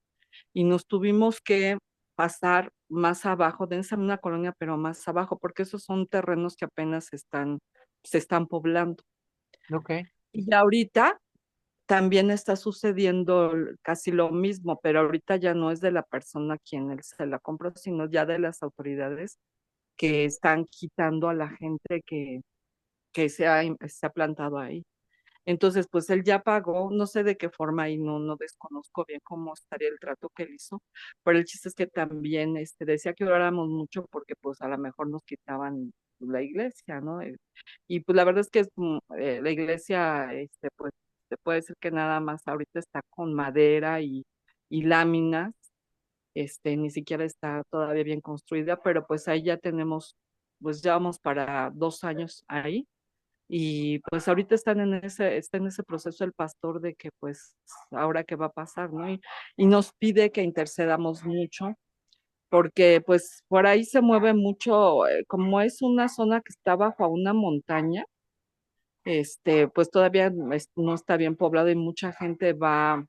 y nos tuvimos que pasar más abajo, de esa misma colonia, pero más abajo, porque esos son terrenos que apenas se están poblando. Ok. Y ahorita también está sucediendo casi lo mismo, pero ahorita ya no es de la persona quien él se la compró, sino ya de las autoridades que están quitando a la gente que se ha plantado ahí. Entonces, pues él ya pagó, no sé de qué forma y no desconozco bien cómo estaría el trato que él hizo, pero el chiste es que también decía que oráramos mucho porque pues a lo mejor nos quitaban la iglesia, ¿no? Y pues la verdad es que la iglesia, pues se puede decir que nada más ahorita está con madera y láminas, ni siquiera está todavía bien construida, pero pues ahí ya tenemos, pues ya vamos para 2 años ahí y pues ahorita está en ese proceso el pastor de que pues ahora qué va a pasar, ¿no? Y nos pide que intercedamos mucho, porque pues por ahí se mueve mucho, como es una zona que está bajo una montaña, pues todavía no está bien poblado y mucha gente va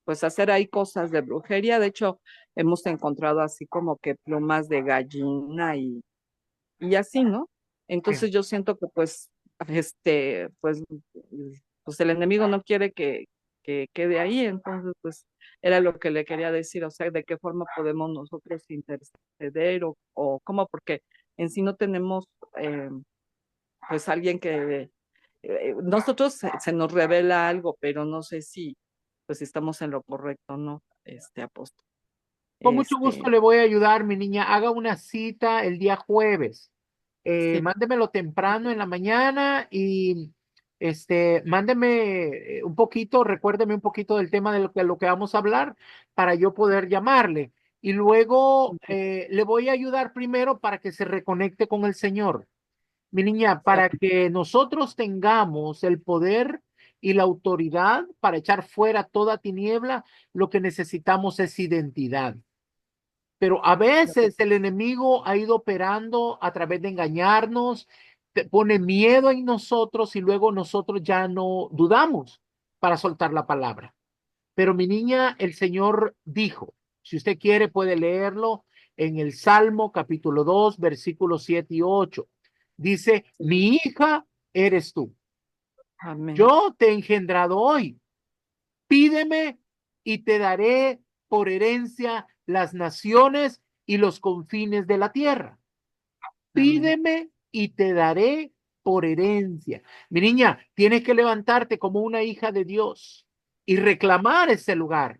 pues a hacer ahí cosas de brujería. De hecho, hemos encontrado así como que plumas de gallina y así, ¿no? Bien. Entonces yo siento que pues, pues el enemigo no quiere que quede ahí, entonces pues era lo que le quería decir, o sea, de qué forma podemos nosotros interceder o cómo, porque en sí no tenemos pues alguien que nosotros se nos revela algo, pero no sé si pues estamos en lo correcto, ¿no? Apóstol. Con mucho gusto le voy a ayudar, mi niña. Haga una cita el día jueves. Sí. Mándemelo temprano en la mañana y mándeme un poquito, recuérdeme un poquito del tema de lo que vamos a hablar para yo poder llamarle. Y luego le voy a ayudar primero para que se reconecte con el Señor. Mi niña, para que nosotros tengamos el poder y la autoridad para echar fuera toda tiniebla, lo que necesitamos es identidad. Pero a veces el enemigo ha ido operando a través de engañarnos, pone miedo en nosotros y luego nosotros ya no dudamos para soltar la palabra. Pero mi niña, el Señor dijo, si usted quiere puede leerlo en el Salmo capítulo 2, versículos 7 y 8. Dice, mi hija eres tú. Amén. Yo te he engendrado hoy. Pídeme y te daré por herencia las naciones y los confines de la tierra. Pídeme y te daré por herencia. Mi niña, tienes que levantarte como una hija de Dios y reclamar ese lugar.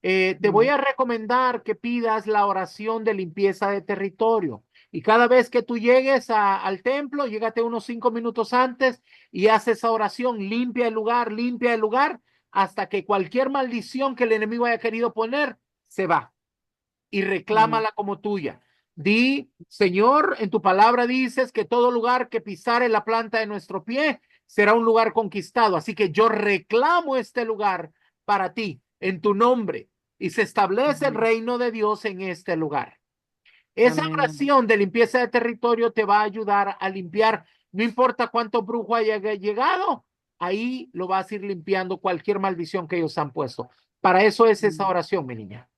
Te voy a recomendar que pidas la oración de limpieza de territorio. Y cada vez que tú llegues al templo, llégate unos 5 minutos antes y haz esa oración, limpia el lugar, hasta que cualquier maldición que el enemigo haya querido poner, se va y reclámala como tuya. Di, Señor, en tu palabra dices que todo lugar que pisare la planta de nuestro pie será un lugar conquistado. Así que yo reclamo este lugar para ti, en tu nombre, y se establece el reino de Dios en este lugar. Esa oración de limpieza de territorio te va a ayudar a limpiar, no importa cuánto brujo haya llegado, ahí lo vas a ir limpiando cualquier maldición que ellos han puesto. Para eso es esa oración, mi niña.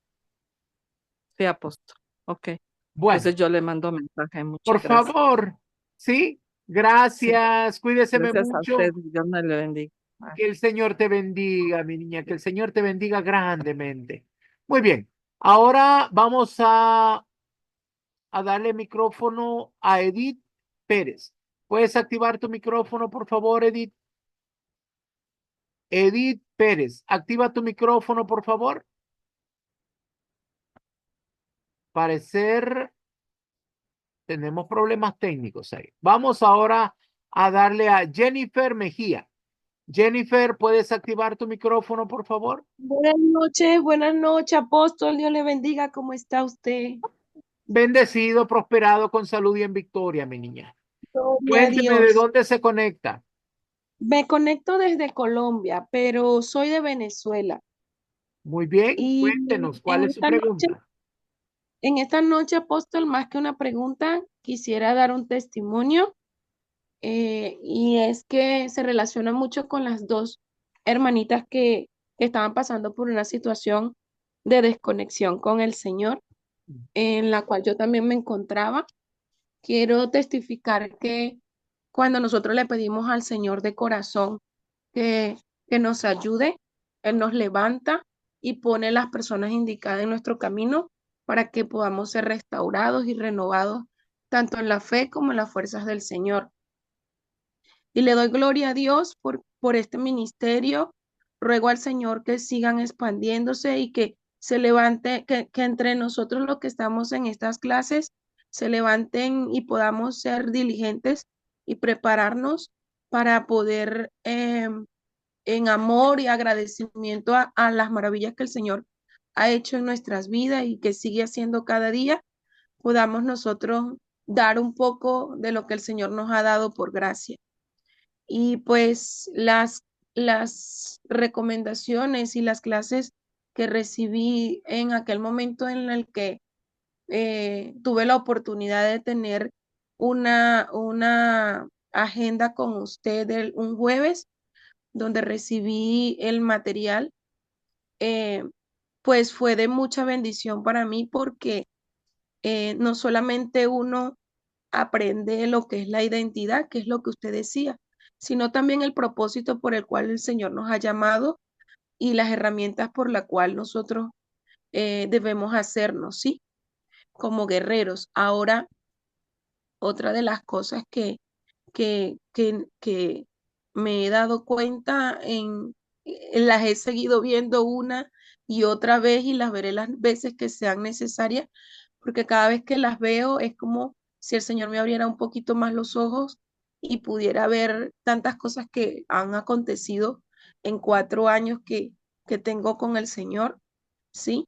Sí, apóstol. Ok. Bueno, Entonces yo le mando mensaje. por Muchas gracias. favor, sí, Sí, gracias, cuídese gracias a mucho. usted. Dios me le bendiga. Bye. Que el Señor te bendiga, mi niña, que el Señor te bendiga grandemente. Muy bien, ahora vamos a darle micrófono a Edith Pérez. ¿Puedes activar tu micrófono, por favor, Edith? Edith Pérez, activa tu micrófono, por favor. Parecer tenemos problemas técnicos ahí. Vamos ahora a darle a Jennifer Mejía. Jennifer, ¿puedes activar tu micrófono, por favor? Buenas noches, apóstol. Dios le bendiga. ¿Cómo está usted? Bendecido, prosperado, con salud y en victoria, mi niña. Gloria a Cuénteme de Dios. dónde se conecta. Me conecto desde Colombia, pero soy de Venezuela. Muy bien, Y cuéntenos, ¿cuál en es su esta noche, pregunta? apóstol, más que una pregunta, quisiera dar un testimonio, y es que se relaciona mucho con las dos hermanitas que estaban pasando por una situación de desconexión con el Señor, en la cual yo también me encontraba. Quiero testificar que cuando nosotros le pedimos al Señor de corazón que, que nos ayude, Él nos levanta y pone las personas indicadas en nuestro camino para que podamos ser restaurados y renovados, tanto en la fe como en las fuerzas del Señor. Y le doy gloria a Dios por este ministerio. Ruego al Señor que sigan expandiéndose y que se levante, que entre nosotros los que estamos en estas clases se levanten y podamos ser diligentes y prepararnos para poder, en amor y agradecimiento a las maravillas que el Señor ha hecho en nuestras vidas y que sigue haciendo cada día, podamos nosotros dar un poco de lo que el Señor nos ha dado por gracia. Y pues las recomendaciones y las clases que recibí en aquel momento en el que tuve la oportunidad de tener una agenda con usted un jueves, donde recibí el material, eh, pues fue de mucha bendición para mí porque no solamente uno aprende lo que es la identidad, que es lo que usted decía, sino también el propósito por el cual el Señor nos ha llamado y las herramientas por la cual nosotros debemos hacernos, ¿sí? Como guerreros. Ahora, otra de las cosas que me he dado cuenta las he seguido viendo una y otra vez y las veré las veces que sean necesarias, porque cada vez que las veo es como si el Señor me abriera un poquito más los ojos y pudiera ver tantas cosas que han acontecido en 4 años que tengo con el Señor, ¿sí?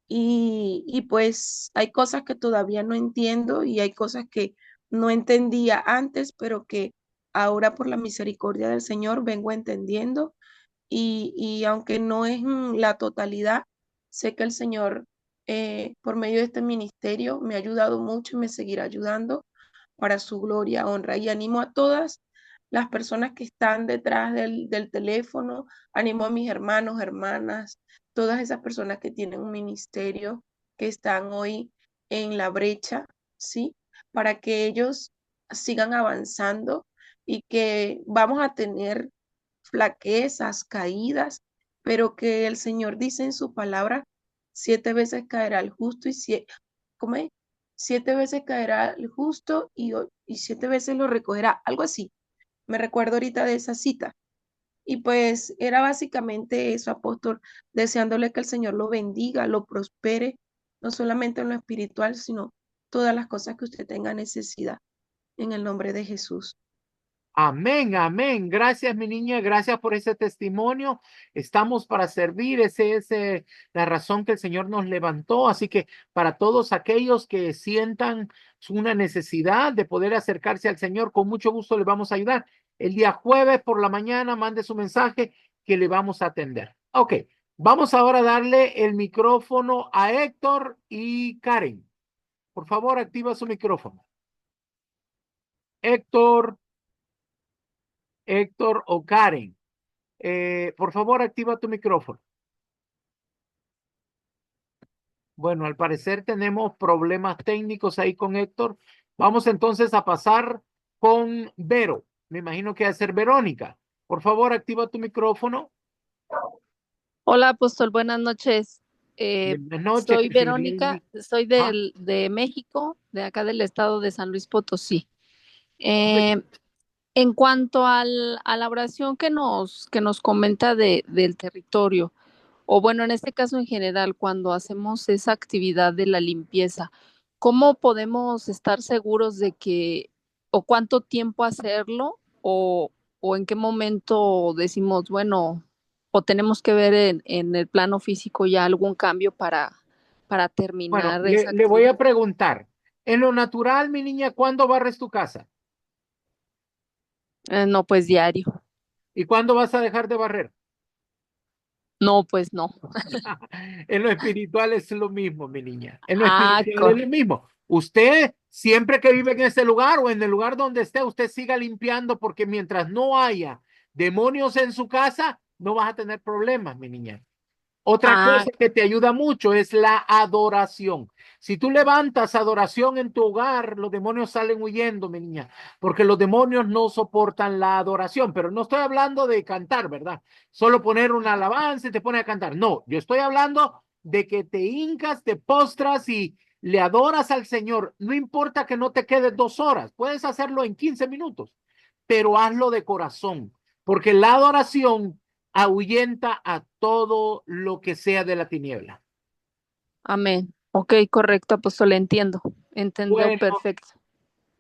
Y pues hay cosas que todavía no entiendo y hay cosas que no entendía antes, pero que ahora por la misericordia del Señor vengo entendiendo y aunque no es la totalidad, sé que el Señor, por medio de este ministerio, me ha ayudado mucho y me seguirá ayudando para su gloria, honra. Y animo a todas las personas que están detrás del teléfono, animo a mis hermanos, hermanas, todas esas personas que tienen un ministerio, que están hoy en la brecha, ¿sí? Para que ellos sigan avanzando y que vamos a tener flaquezas, caídas, pero que el Señor dice en su palabra, 7 veces caerá el justo y ¿cómo es? 7 veces caerá el justo y 7 veces lo recogerá, algo así. Me recuerdo ahorita de esa cita. Y pues era básicamente eso, apóstol, deseándole que el Señor lo bendiga, lo prospere, no solamente en lo espiritual, sino todas las cosas que usted tenga necesidad, en el nombre de Jesús. Amén, amén. Gracias, mi niña. Gracias por ese testimonio. Estamos para servir. Esa es la razón que el Señor nos levantó. Así que para todos aquellos que sientan una necesidad de poder acercarse al Señor, con mucho gusto le vamos a ayudar. El día jueves por la mañana, mande su mensaje que le vamos a atender. Ok, vamos ahora a darle el micrófono a Héctor y Karen. Por favor, activa su micrófono. Héctor o Karen. Por favor, activa tu micrófono. Bueno, al parecer tenemos problemas técnicos ahí con Héctor. Vamos entonces a pasar con Vero. Me imagino que va a ser Verónica. Por favor, activa tu micrófono. Hola, apóstol, buenas noches. Buenas noches, Soy que se le Verónica, soy de México, de acá del estado de San Luis Potosí. En cuanto a la oración que nos comenta del territorio, o bueno, en este caso en general, cuando hacemos esa actividad de la limpieza, ¿cómo podemos estar seguros de que, o cuánto tiempo hacerlo, o en qué momento decimos, bueno, o tenemos que ver en el plano físico ya algún cambio para Bueno, terminar esa le voy actividad? a preguntar. En lo natural, mi niña, ¿cuándo barres tu casa? No, pues diario. ¿Y cuándo vas a dejar de barrer? No, pues no. En lo espiritual es lo mismo, mi niña. En lo Ah, espiritual es lo mismo. Usted, siempre que vive en ese lugar o en el lugar donde esté, usted siga limpiando porque mientras no haya demonios en su casa, no vas a tener problemas, mi niña. Otra cosa que te ayuda mucho es la adoración. Si tú levantas adoración en tu hogar, los demonios salen huyendo, mi niña, porque los demonios no soportan la adoración. Pero no estoy hablando de cantar, ¿verdad? Solo poner una alabanza y te pone a cantar. No, yo estoy hablando de que te hincas, te postras y le adoras al Señor. No importa que no te quedes 2 horas, puedes hacerlo en 15 minutos, pero hazlo de corazón, porque la adoración ahuyenta a todo lo que sea de la tiniebla. amén. Ok, correcto, apóstol, entiendo. Entendió Bueno, perfecto.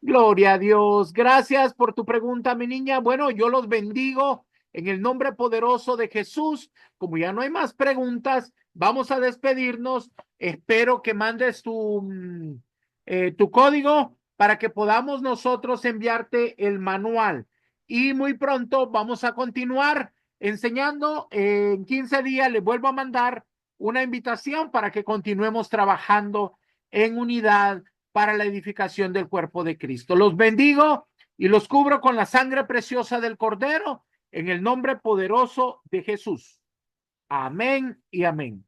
gloria a Dios. Gracias por tu pregunta, mi niña. Bueno, yo los bendigo en el nombre poderoso de Jesús. Como ya no hay más preguntas, vamos a despedirnos. Espero que mandes tu código para que podamos nosotros enviarte el manual. Y muy pronto vamos a continuar enseñando. En 15 días les vuelvo a mandar una invitación para que continuemos trabajando en unidad para la edificación del cuerpo de Cristo. Los bendigo y los cubro con la sangre preciosa del Cordero en el nombre poderoso de Jesús. Amén y amén.